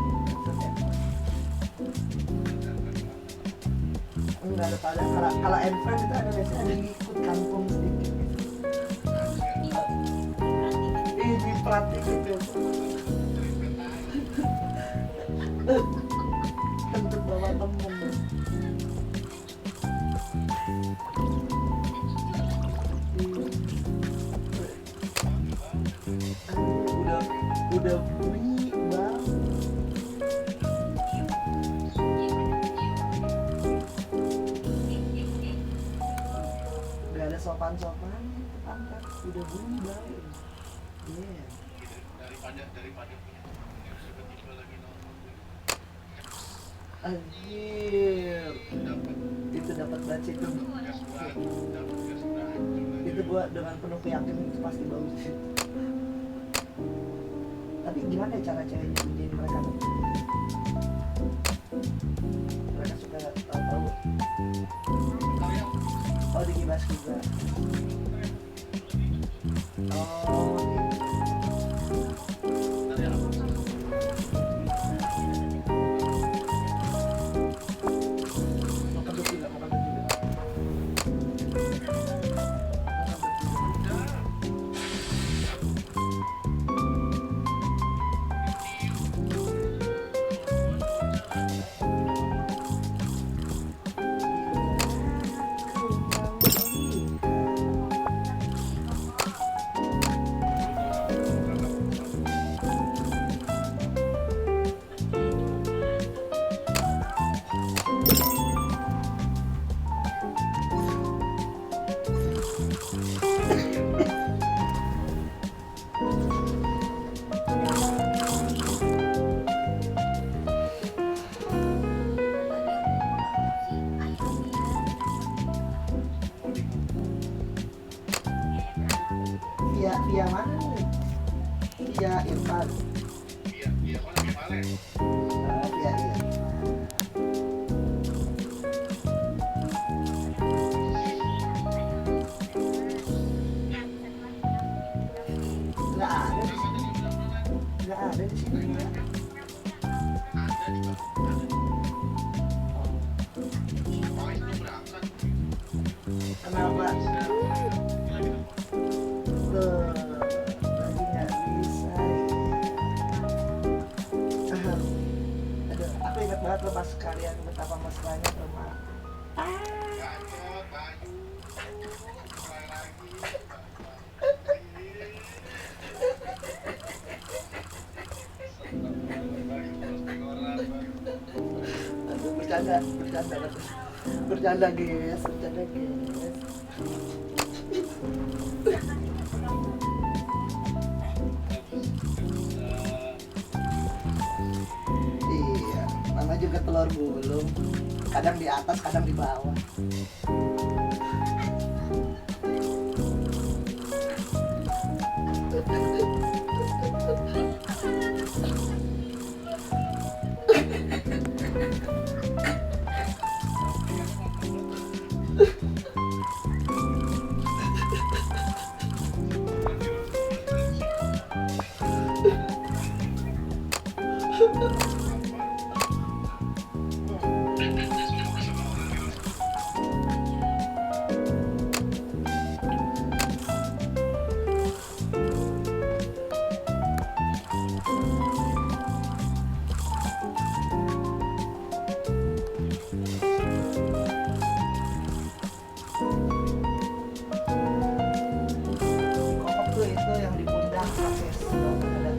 Enggak ada pada kalau enfran itu ada biasanya ada ngikut kampung sedikit. Ini praktik itu. Kentut bawa temen. Udah bunyi bang. Gak ada sopan-sopan angkat, udah bunyi bang. Iya. Daripada punya tiba-tiba lagi nonton. Anjir. Itu dapat banget itu. Itu gua dengan penuh keyakinan itu pasti bagus sih. Tapi gimana ya cara ceweknya bikin mereka tuh? Mereka suka tahu-tahu. Oh, digibas juga. Oh, Irfan. Iya, mana gimana? Iya. Nggak ada di sini. Kenapa? Tuh, lagi nggak bisa. Aduh, aku ingat banget lepas kalian betapa mesranya rumah. Bercanda guys. Iya, nama juga telur gulung. Kadang di atas, kadang di bawah. Kokok tuh itu yang di pundak pakai ada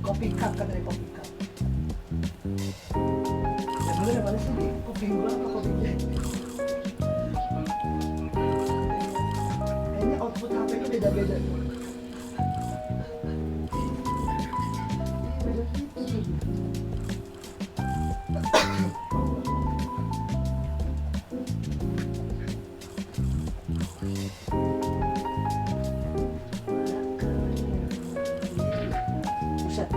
kopi cup kan, dari kopi cup. Yang bener yang mana sih, di kopi gua apa kopi jack? Kayaknya output HP nya beda-beda tuh. Buset.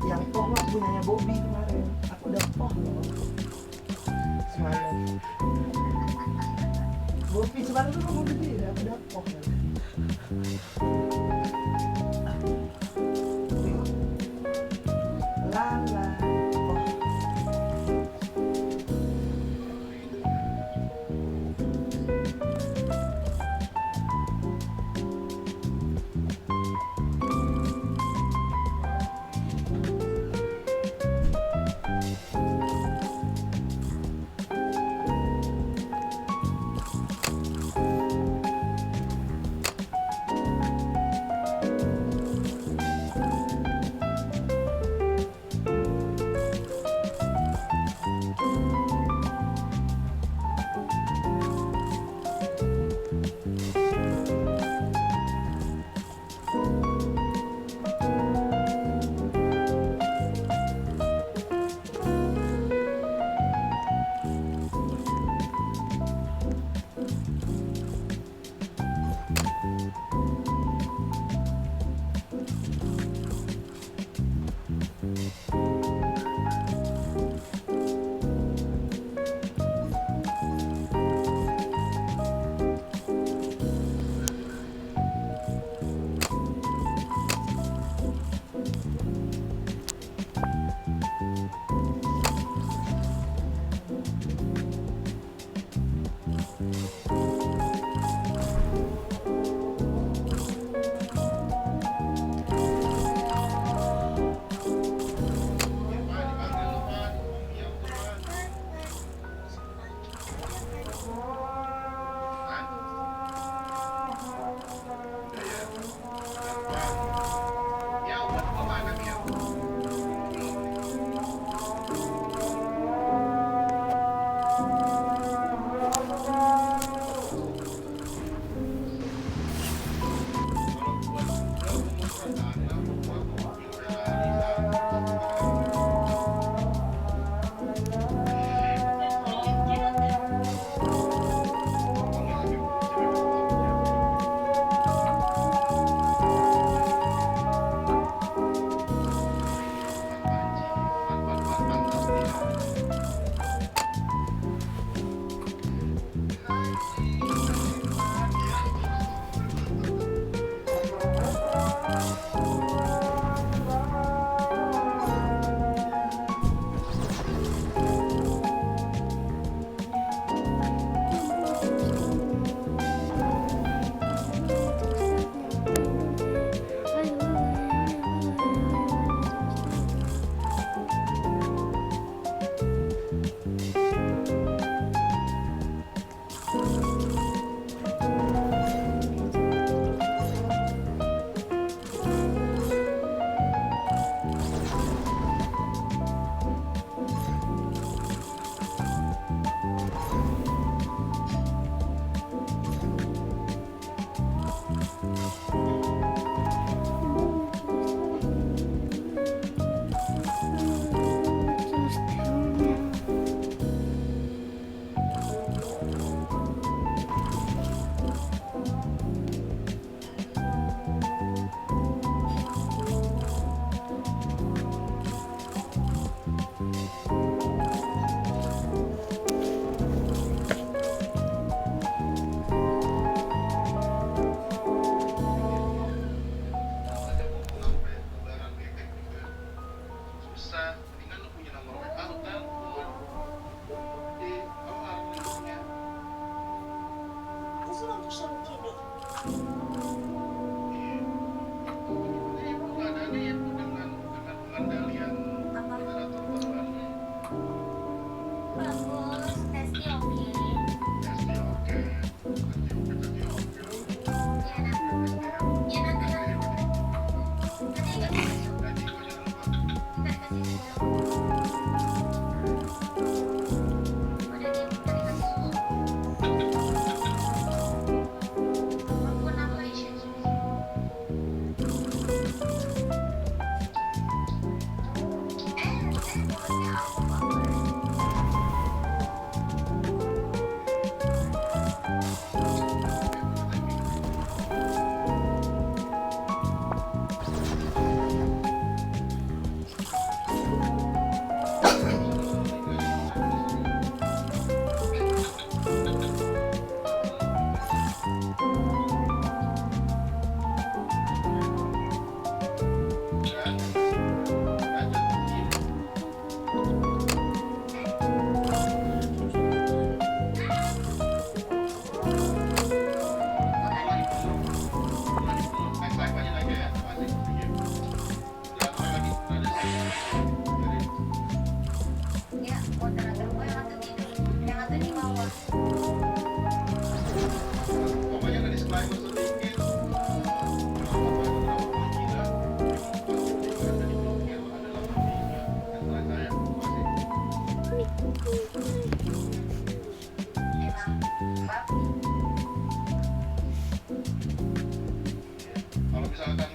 Yang toh mah punyanya Bobby kemarin. Aku udah toh loh semalam. Bobby semalam tuh ngomong gede ya, aku udah toh ya. Lala.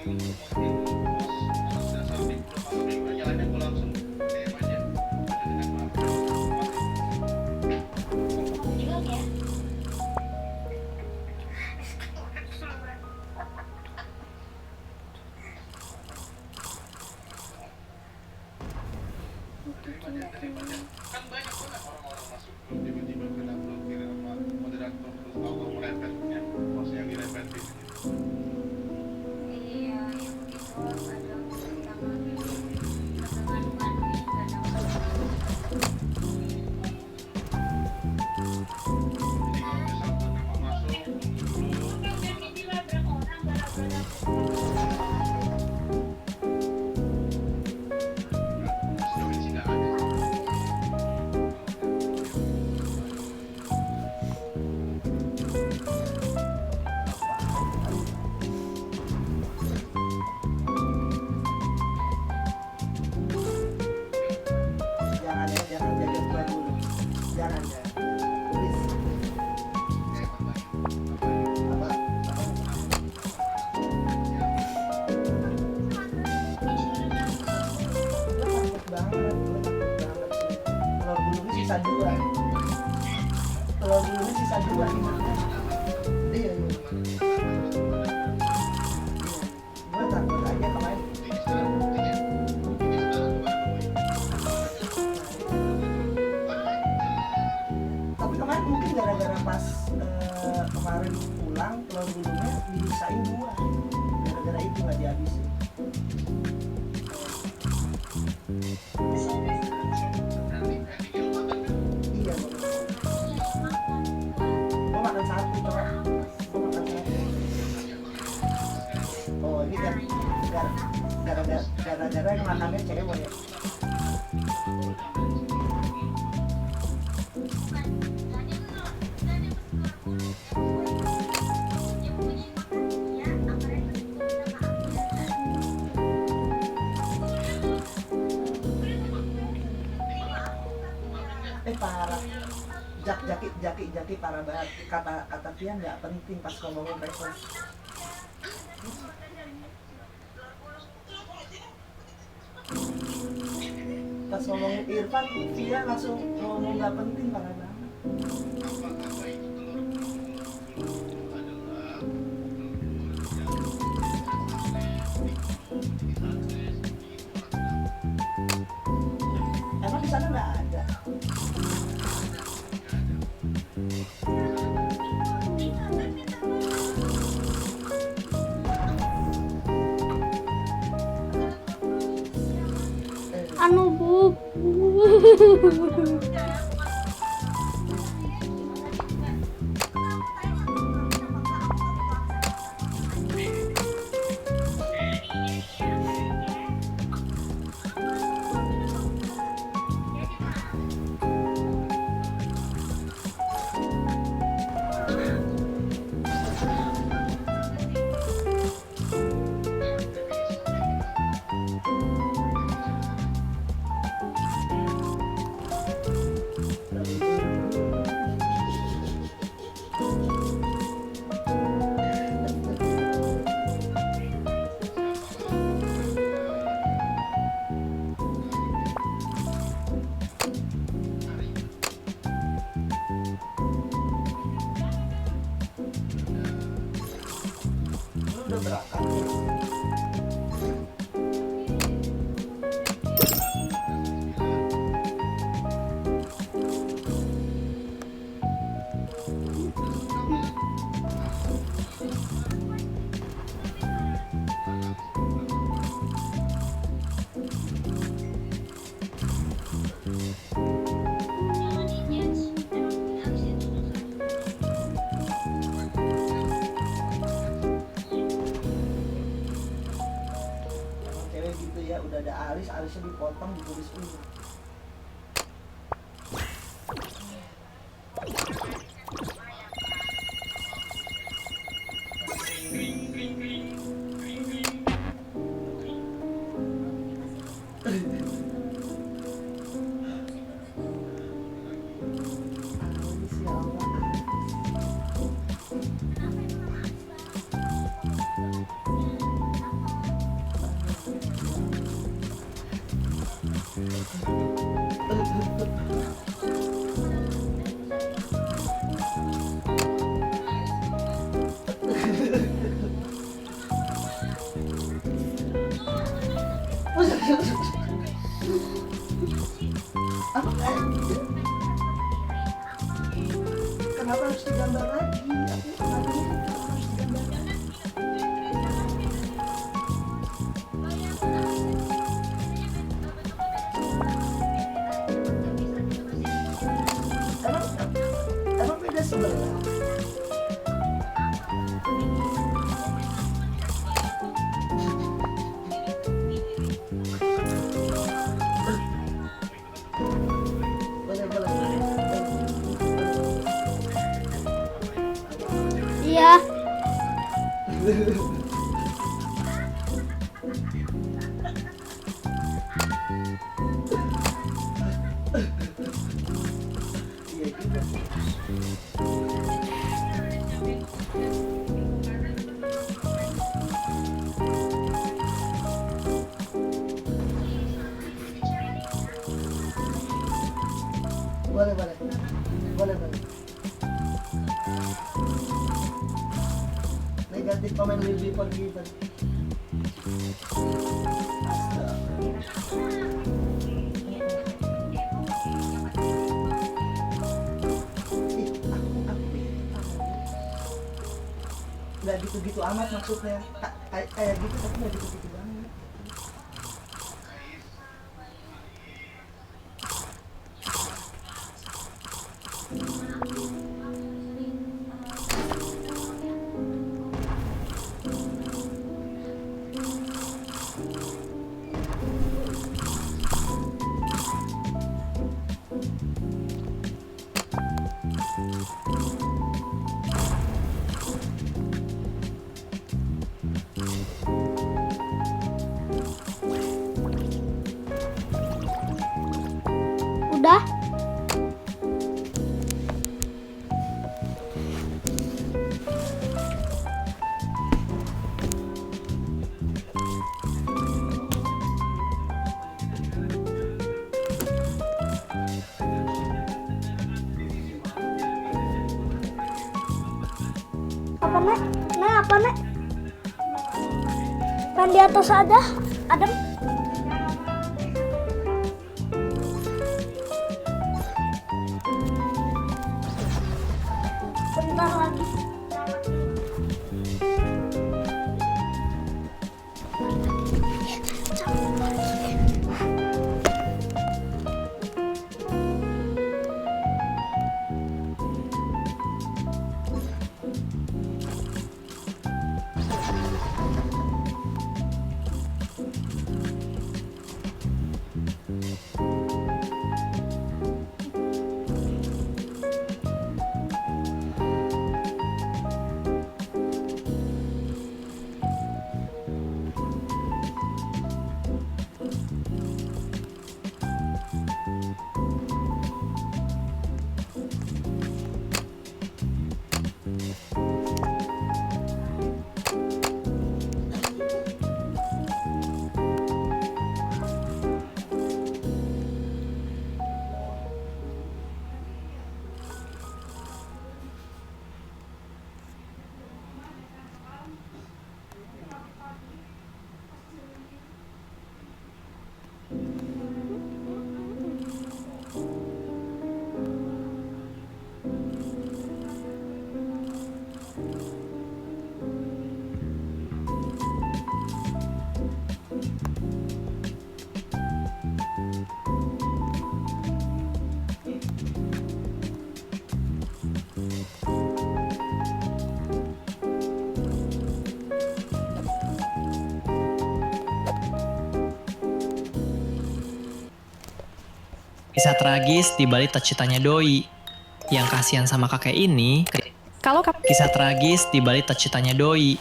Kan banyak banget orang-orang masuk tiba-tiba kena blokir sama moderator terus tahu merepetnya bos yang direpetin. Iya, yang begitu ada Telur gulungnya sisa 2 nih. Iya. Gue takut aja kemarin. Tapi kemarin mungkin gara-gara pas kemarin pulang telur gulungnya dibisain 2. Gara-gara itu nggak dihabisin. Gara-gara yang makannya cewek ya. Parah. Jaki parah banget. Kata Tian nggak penting pas ngomongin breakfast. Pas ngomongin Irfan, dia langsung ngomong nggak penting, parah banget. Emang di sana nggak ada? Anu bu. Udah berangkat. Gitu ya, udah ada alisnya dipotong, ditulis dulu. Apa kenapa harus digambar lagi? Kenapa harus digambar lagi? Emang beda sebelah. Iya. Boleh. Negatif comment will be forgiven. Nggak gitu-gitu amat maksudnya. Kayak gitu tapi nggak gitu-gitu banget. Udah. Apa nek? Nek apa nek? Kan di atas ada, Adem. Bentar lagi. Kisah tragis di balik terciptanya Doi. Yang kasihan sama kakek ini, kisah tragis di balik terciptanya Doi.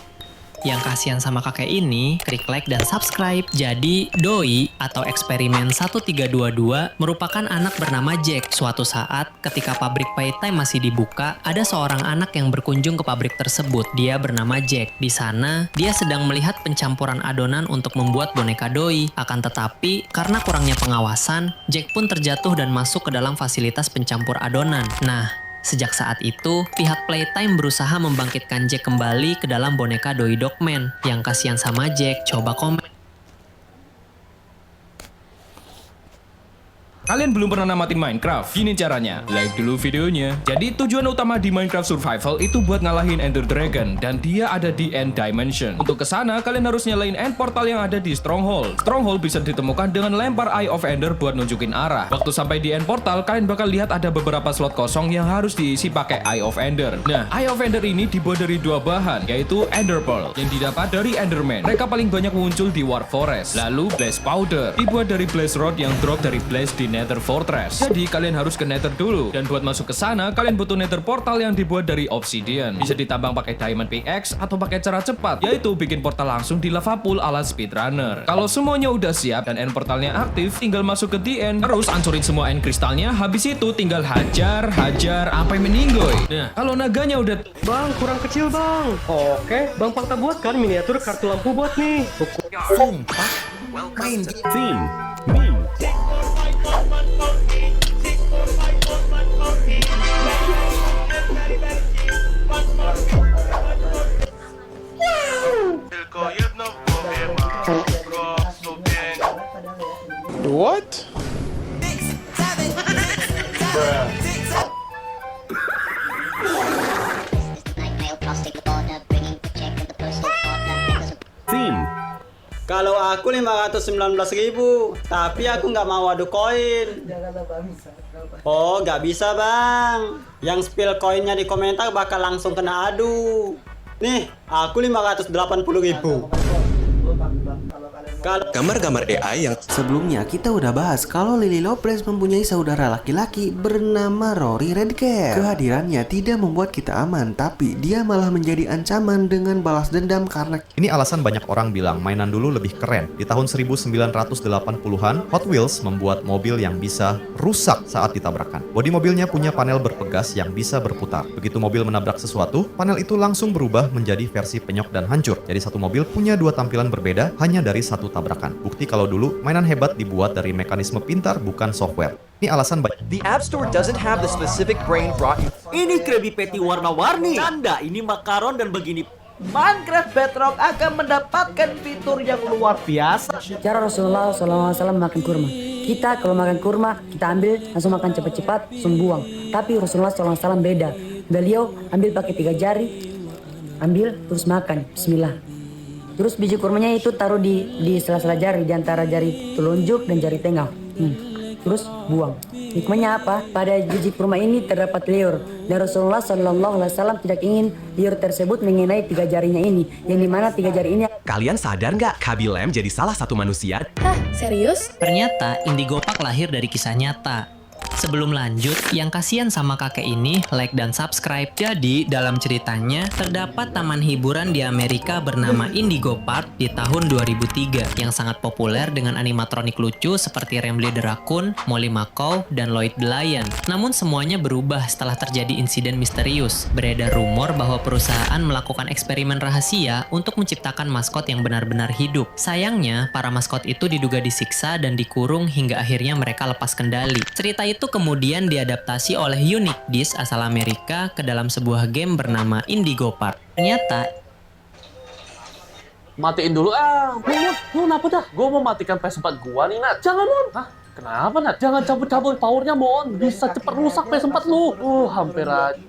Yang kasihan sama kakek ini, klik like dan subscribe. Jadi, Doi atau eksperimen 1322 merupakan anak bernama Jack. Suatu saat, ketika pabrik Playtime masih dibuka, ada seorang anak yang berkunjung ke pabrik tersebut. Dia bernama Jack. Di sana, dia sedang melihat pencampuran adonan untuk membuat boneka Doi. Akan tetapi, karena kurangnya pengawasan, Jack pun terjatuh dan masuk ke dalam fasilitas pencampur adonan. Nah, sejak saat itu, pihak Playtime berusaha membangkitkan Jack kembali ke dalam boneka Doi Dogman. Yang kasihan sama Jack, coba komen. Kalian belum pernah namatin Minecraft? Gini caranya, like dulu videonya. Jadi tujuan utama di Minecraft Survival itu buat ngalahin Ender Dragon, dan dia ada di End Dimension. Untuk kesana, kalian harus nyalain end portal yang ada di Stronghold. Stronghold bisa ditemukan dengan lempar Eye of Ender buat nunjukin arah. Waktu sampai di end portal, kalian bakal lihat ada beberapa slot kosong yang harus diisi pakai Eye of Ender. Nah, Eye of Ender ini dibuat dari dua bahan, yaitu Ender Pearl yang didapat dari Enderman. Mereka paling banyak muncul di Warp Forest. Lalu Blaze Powder dibuat dari Blaze Rod yang drop dari Blaze di Nether Fortress. Jadi kalian harus ke Nether dulu, dan buat masuk ke sana kalian butuh Nether portal yang dibuat dari obsidian. Bisa ditambang pakai Diamond Pickaxe atau pakai cara cepat, yaitu bikin portal langsung di lava pool ala speedrunner. Kalau semuanya udah siap dan end portalnya aktif, tinggal masuk ke the end, terus hancurin semua end kristalnya. Habis itu tinggal hajar sampai meninggoy. Nah, kalau naganya udah Bang, kurang kecil bang. Oke, Bang Fakta buatkan miniatur kartu lampu buat nih. Sumpah, main theme. What? Theme. Kalau aku 519.000, tapi aku nggak mau adu koin. Oh, nggak bisa bang. Yang spill koinnya di komentar bakal langsung kena adu. Nih, aku 580.000. Gambar-gambar AI yang sebelumnya kita udah bahas kalau Lily Lopez mempunyai saudara laki-laki bernama Rory Redcap. Kehadirannya tidak membuat kita aman, tapi dia malah menjadi ancaman dengan balas dendam karena ini alasan banyak orang bilang mainan dulu lebih keren. Di tahun 1980-an, Hot Wheels membuat mobil yang bisa rusak saat ditabrakan. Bodi mobilnya punya panel berpegas yang bisa berputar. Begitu mobil menabrak sesuatu, panel itu langsung berubah menjadi versi penyok dan hancur. Jadi satu mobil punya dua tampilan berbeda hanya dari satu tabrakan. Bukti kalau dulu mainan hebat dibuat dari mekanisme pintar bukan software. Ini alasan banyak. The App Store doesn't have the specific brain rot. Ini Krabby Patty warna-warni. Tanda ini makaron dan begini. Minecraft Bedrock akan mendapatkan fitur yang luar biasa. Cara Rasulullah SAW makan kurma. Kita kalau makan kurma, kita ambil langsung makan cepat-cepat, langsung buang. Tapi Rasulullah SAW beda. Beliau ambil pakai 3 jari, ambil terus makan. Bismillah. Terus biji kurmanya itu taruh di sela-sela jari, di antara jari telunjuk dan jari tengah. Terus buang. Hikmahnya apa? Pada biji kurma ini terdapat liur. Dan Rasulullah SAW tidak ingin liur tersebut mengenai 3 jarinya ini. Yang dimana 3 jari ini. Kalian sadar nggak Kaby Lamb jadi salah satu manusia? Hah, serius? Ternyata Indigo Park lahir dari kisah nyata. Sebelum lanjut, yang kasihan sama kakek ini, like dan subscribe. Jadi, dalam ceritanya, terdapat taman hiburan di Amerika bernama Indigo Park di tahun 2003 yang sangat populer dengan animatronik lucu seperti Rambley the Raccoon, Molly Macaw, dan Lloyd the Lion. Namun semuanya berubah setelah terjadi insiden misterius. Beredar rumor bahwa perusahaan melakukan eksperimen rahasia untuk menciptakan maskot yang benar-benar hidup. Sayangnya, para maskot itu diduga disiksa dan dikurung hingga akhirnya mereka lepas kendali. Cerita itu kemudian diadaptasi oleh Unique Disk asal Amerika ke dalam sebuah game bernama Indigo Park. Ternyata matiin dulu lu kenapa dah? Gua mau matikan PS4 gua nih, Nat. Jangan, Mon. Hah? Kenapa, Nat? Jangan cabut-cabut powernya, Mon. Bisa cepet rusak PS4 lu. Hampir aja.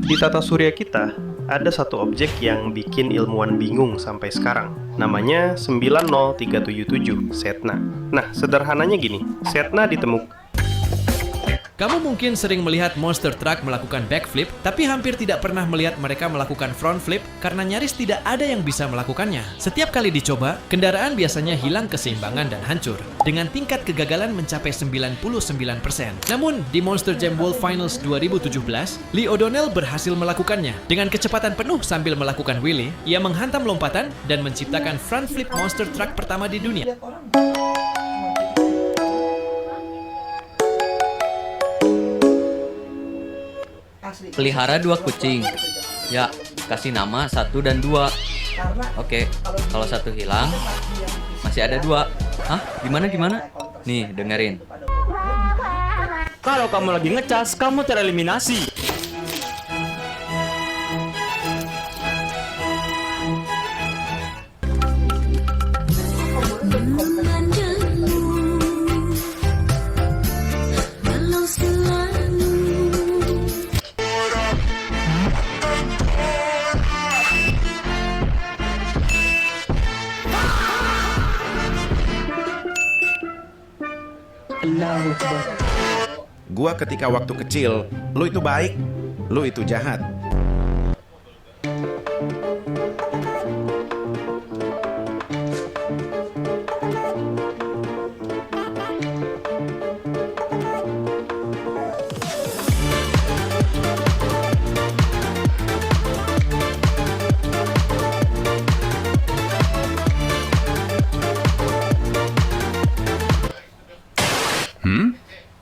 Di tata surya kita, ada satu objek yang bikin ilmuwan bingung sampai sekarang. Namanya 90377, Setna. Nah, sederhananya gini, Setna ditemukan. Kamu mungkin sering melihat monster truck melakukan backflip, tapi hampir tidak pernah melihat mereka melakukan front flip karena nyaris tidak ada yang bisa melakukannya. Setiap kali dicoba, kendaraan biasanya hilang keseimbangan dan hancur, dengan tingkat kegagalan mencapai 99%. Namun, di Monster Jam World Finals 2017, Lee O'Donnell berhasil melakukannya. Dengan kecepatan penuh sambil melakukan wheelie, ia menghantam lompatan dan menciptakan front flip monster truck pertama di dunia. Pelihara 2 kucing. Ya, kasih nama 1 dan 2. Oke, kalau 1 hilang, masih ada 2. Hah? Gimana? Nih, dengerin. Kalau kamu lagi ngecas, kamu tereliminasi. Gua ketika waktu kecil, lu itu baik, lu itu jahat.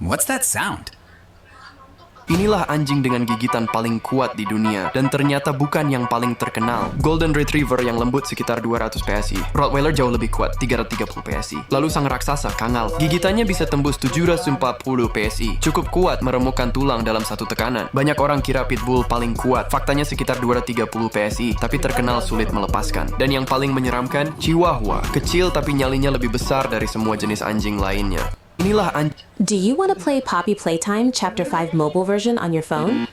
What's that sound? Inilah anjing dengan gigitan paling kuat di dunia, dan ternyata bukan yang paling terkenal. Golden Retriever yang lembut sekitar 200 PSI. Rottweiler jauh lebih kuat, 330 PSI. Lalu sang raksasa, Kangal. Gigitannya bisa tembus 740 PSI. Cukup kuat meremukkan tulang dalam satu tekanan. Banyak orang kira Pitbull paling kuat. Faktanya sekitar 230 PSI, tapi terkenal sulit melepaskan. Dan yang paling menyeramkan, Chihuahua. Kecil tapi nyalinya lebih besar dari semua jenis anjing lainnya. Inilah anjing. Do you want to play Poppy Playtime Chapter 5 mobile version on your phone?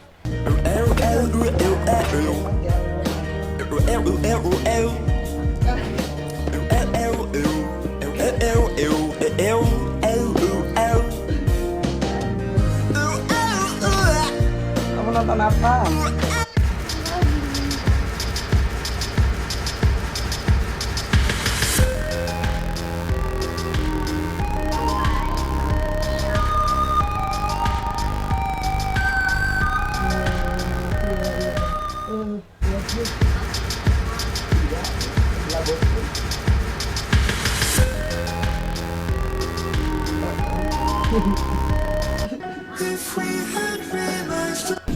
Kamu nonton apa?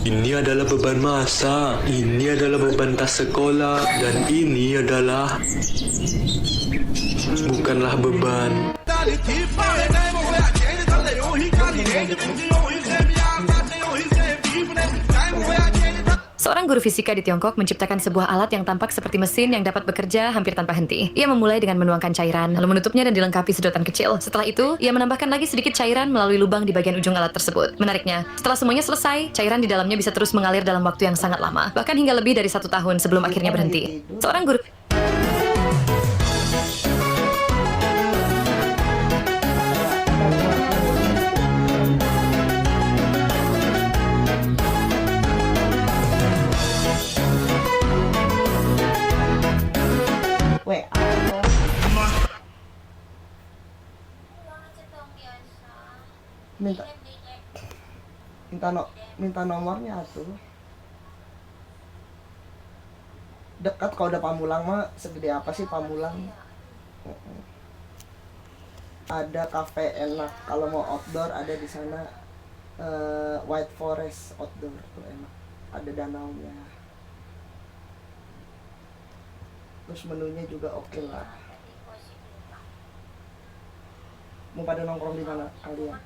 Ini adalah beban masa, ini adalah beban tas sekolah, dan ini adalah bukanlah beban. Seorang guru fisika di Tiongkok menciptakan sebuah alat yang tampak seperti mesin yang dapat bekerja hampir tanpa henti. Ia memulai dengan menuangkan cairan, lalu menutupnya dan dilengkapi sedotan kecil. Setelah itu, ia menambahkan lagi sedikit cairan melalui lubang di bagian ujung alat tersebut. Menariknya, setelah semuanya selesai, cairan di dalamnya bisa terus mengalir dalam waktu yang sangat lama, bahkan hingga lebih dari 1 tahun sebelum akhirnya berhenti. Seorang guru minta nomornya tuh. Dekat kalau udah Pamulang mah, segede apa sih Pamulang? Ada kafe enak kalau mau outdoor, ada di sana. White Forest outdoor tuh enak, ada danaunya, terus menunya juga oke lah. Mau pada nongkrong di mana kalian?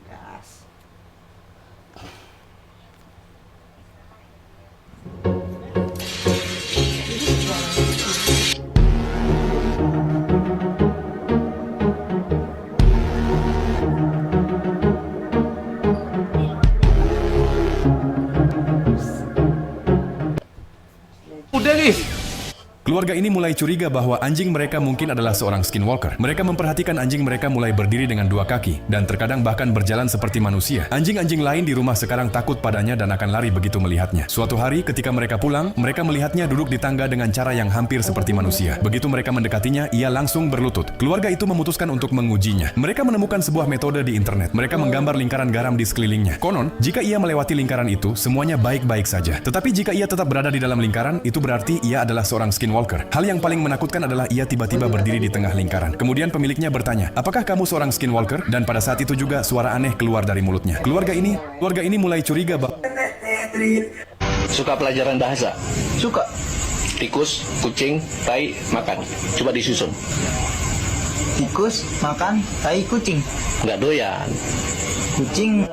Gas. Udah nih. Keluarga ini mulai curiga bahwa anjing mereka mungkin adalah seorang skinwalker. Mereka memperhatikan anjing mereka mulai berdiri dengan 2 kaki, dan terkadang bahkan berjalan seperti manusia. Anjing-anjing lain di rumah sekarang takut padanya dan akan lari begitu melihatnya. Suatu hari ketika mereka pulang, mereka melihatnya duduk di tangga dengan cara yang hampir seperti manusia. Begitu mereka mendekatinya, ia langsung berlutut. Keluarga itu memutuskan untuk mengujinya. Mereka menemukan sebuah metode di internet. Mereka menggambar lingkaran garam di sekelilingnya. Konon, jika ia melewati lingkaran itu, semuanya baik-baik saja. Tetapi jika ia tetap berada di dalam lingkaran, itu berarti ia adalah seorang skinwalker. Hal yang paling menakutkan adalah ia tiba-tiba berdiri di tengah lingkaran. Kemudian pemiliknya bertanya, apakah kamu seorang skinwalker? Dan pada saat itu juga suara aneh keluar dari mulutnya. Keluarga ini mulai curiga bahwa Suka pelajaran bahasa? Suka. Tikus, kucing, tai, makan. Coba disusun. Tikus, makan, tai, kucing. Nggak doyan. Kucing.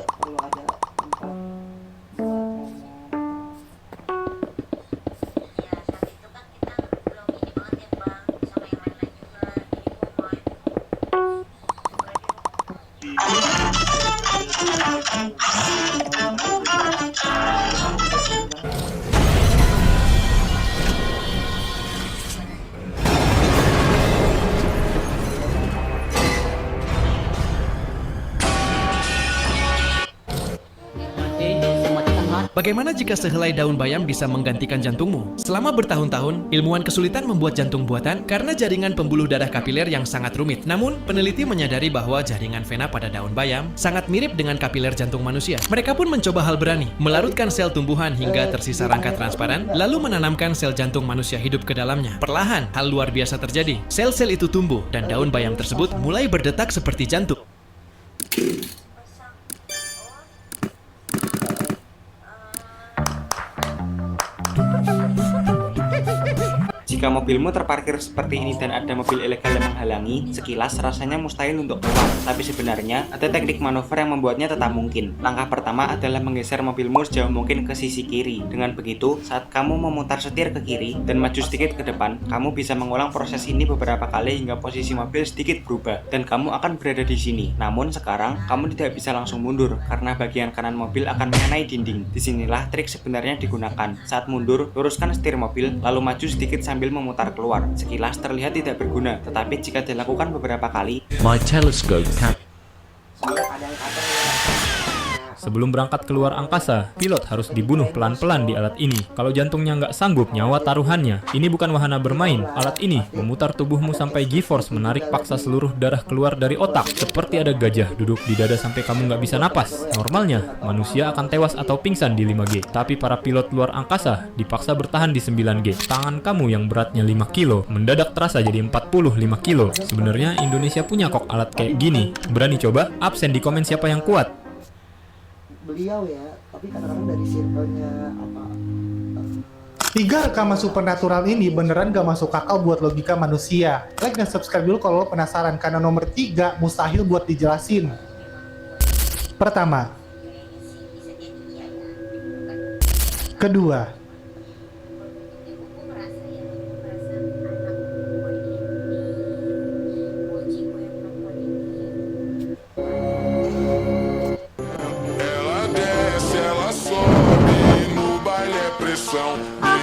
Bagaimana jika sehelai daun bayam bisa menggantikan jantungmu? Selama bertahun-tahun, ilmuwan kesulitan membuat jantung buatan karena jaringan pembuluh darah kapiler yang sangat rumit. Namun, peneliti menyadari bahwa jaringan vena pada daun bayam sangat mirip dengan kapiler jantung manusia. Mereka pun mencoba hal berani, melarutkan sel tumbuhan hingga tersisa rangka transparan, lalu menanamkan sel jantung manusia hidup ke dalamnya. Perlahan, hal luar biasa terjadi. Sel-sel itu tumbuh, dan daun bayam tersebut mulai berdetak seperti jantung. Jika mobilmu terparkir seperti ini dan ada mobil ilegal yang menghalangi, sekilas rasanya mustahil untuk keluar. Tapi sebenarnya, ada teknik manuver yang membuatnya tetap mungkin. Langkah pertama adalah menggeser mobilmu sejauh mungkin ke sisi kiri. Dengan begitu, saat kamu memutar setir ke kiri dan maju sedikit ke depan, kamu bisa mengulang proses ini beberapa kali hingga posisi mobil sedikit berubah, dan kamu akan berada di sini. Namun sekarang, kamu tidak bisa langsung mundur, karena bagian kanan mobil akan mengenai dinding. Disinilah trik sebenarnya digunakan. Saat mundur, luruskan setir mobil, lalu maju sedikit sambil memutar keluar. Sekilas terlihat tidak berguna, tetapi jika dilakukan beberapa kali, My telescope can... Sebelum berangkat keluar angkasa, pilot harus dibunuh pelan-pelan di alat ini. Kalau jantungnya nggak sanggup, nyawa taruhannya. Ini bukan wahana bermain. Alat ini memutar tubuhmu sampai G-force menarik paksa seluruh darah keluar dari otak. Seperti ada gajah duduk di dada sampai kamu nggak bisa napas. Normalnya, manusia akan tewas atau pingsan di 5G. Tapi para pilot luar angkasa dipaksa bertahan di 9G. Tangan kamu yang beratnya 5 kilo, mendadak terasa jadi 45 kilo. Sebenarnya Indonesia punya kok alat kayak gini. Berani coba? Absen di komen siapa yang kuat. Beliau ya, tapi kadang-kadang dari circle-nya apa 3 rekaman supernatural ini beneran gak masuk akal buat logika manusia. Like dan subscribe dulu kalau lo penasaran, karena nomor 3 mustahil buat dijelasin. Pertama. Kedua.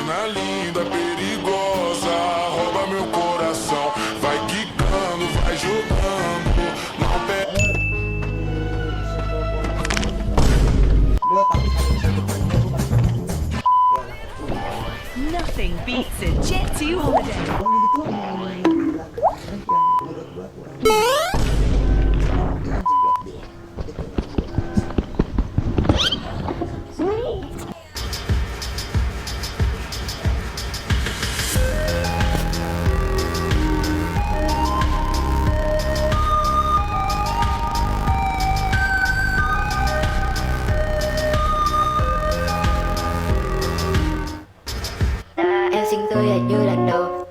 Mina linda, perigosa, rouba meu coração. Vai quicando, vai jogando. Não perde. Nothing beats a Jet2 holiday.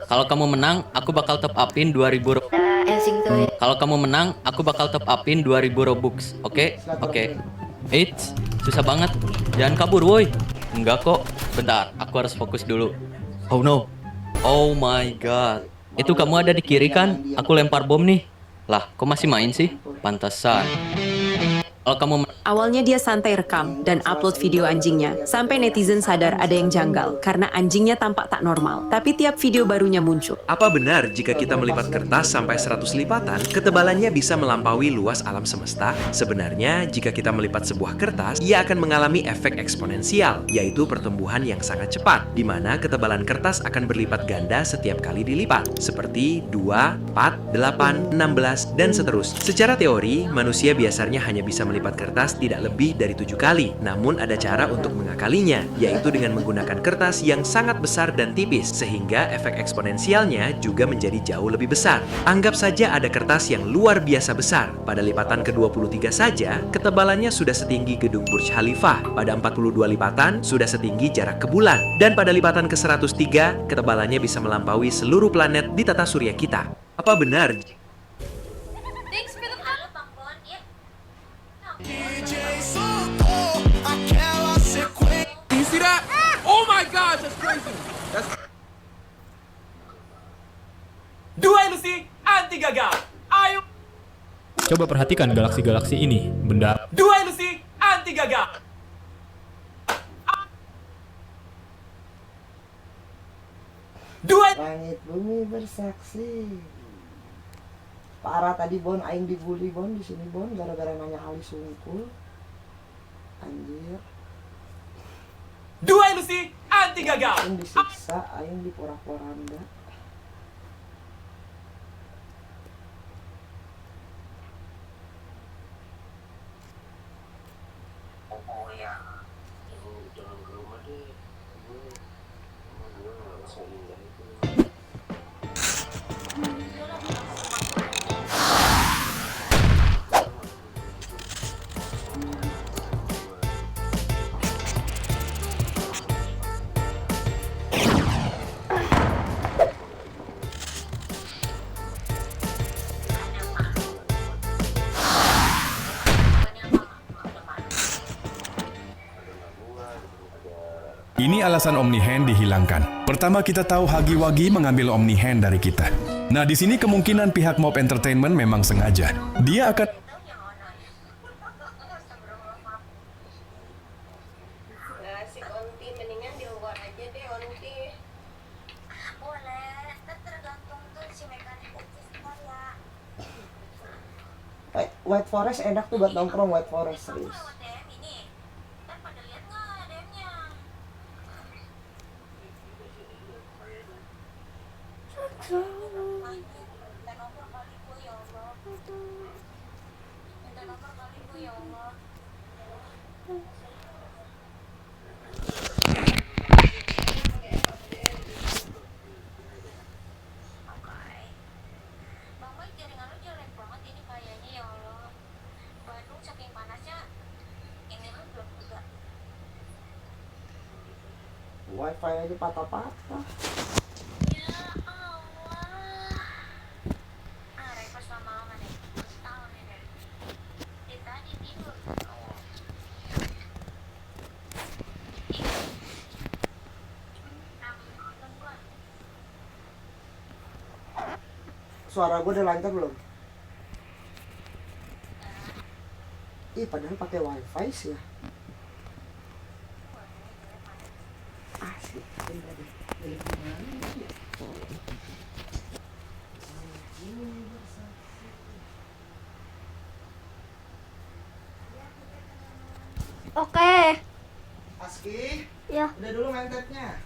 Kalau kamu menang, aku bakal top upin 2000 Kalau kamu menang, aku bakal top upin 2000 Robux. Oke? Oke. Eits, susah banget. Jangan kabur, woi. Enggak kok. Bentar, aku harus fokus dulu. Oh no. Oh my god. Itu kamu ada di kiri kan? Aku lempar bom nih. Lah, kok masih main sih? Pantesan. Kalau kamu Awalnya dia santai rekam dan upload video anjingnya, sampai netizen sadar ada yang janggal karena anjingnya tampak tak normal. Tapi tiap video barunya muncul. Apa benar jika kita melipat kertas sampai 100 lipatan, ketebalannya bisa melampaui luas alam semesta? Sebenarnya, jika kita melipat sebuah kertas, ia akan mengalami efek eksponensial, yaitu pertumbuhan yang sangat cepat, di mana ketebalan kertas akan berlipat ganda setiap kali dilipat, seperti 2, 4, 8, 16, dan seterusnya. Secara teori, manusia biasanya hanya bisa melipat kertas tidak lebih dari 7 kali. Namun ada cara untuk mengakalinya, yaitu dengan menggunakan kertas yang sangat besar dan tipis, sehingga efek eksponensialnya juga menjadi jauh lebih besar. Anggap saja ada kertas yang luar biasa besar. Pada lipatan ke-23 saja, ketebalannya sudah setinggi gedung Burj Khalifa. Pada 42 lipatan, sudah setinggi jarak ke bulan. Dan pada lipatan ke-103, ketebalannya bisa melampaui seluruh planet di tata surya kita. Apa benar? You see that? Oh my gosh, that's crazy. That's... Dua ilusi anti gagal. Ayo. Coba perhatikan galaksi-galaksi ini, benda. Dua ilusi anti gagal. Langit bumi bersaksi. Parah tadi Bon, aing dibully Bon di sini Bon gara-gara nanya alis sungkul. Anjir. bersih, anti gagal. Aing disiksa, aing diporak-poranda. Ini alasan Omni-Hand dihilangkan. Pertama, kita tahu Hagi-Wagi mengambil Omni-Hand dari kita. Nah, di sini kemungkinan pihak Mob Entertainment memang sengaja. Dia akan si Onti mendingan di luar aja deh Onti. Boleh, kan tergantung tuh si mekanik ya. White Forest enak tuh buat nongkrong, White Forest serius. Wifi aja patah-patah. Suara gue udah lancar belum? Ih, padahal pakai wifi sih ya. Asik, bener deh. Oke. Aski? Ya. Udah dulu main tabnya.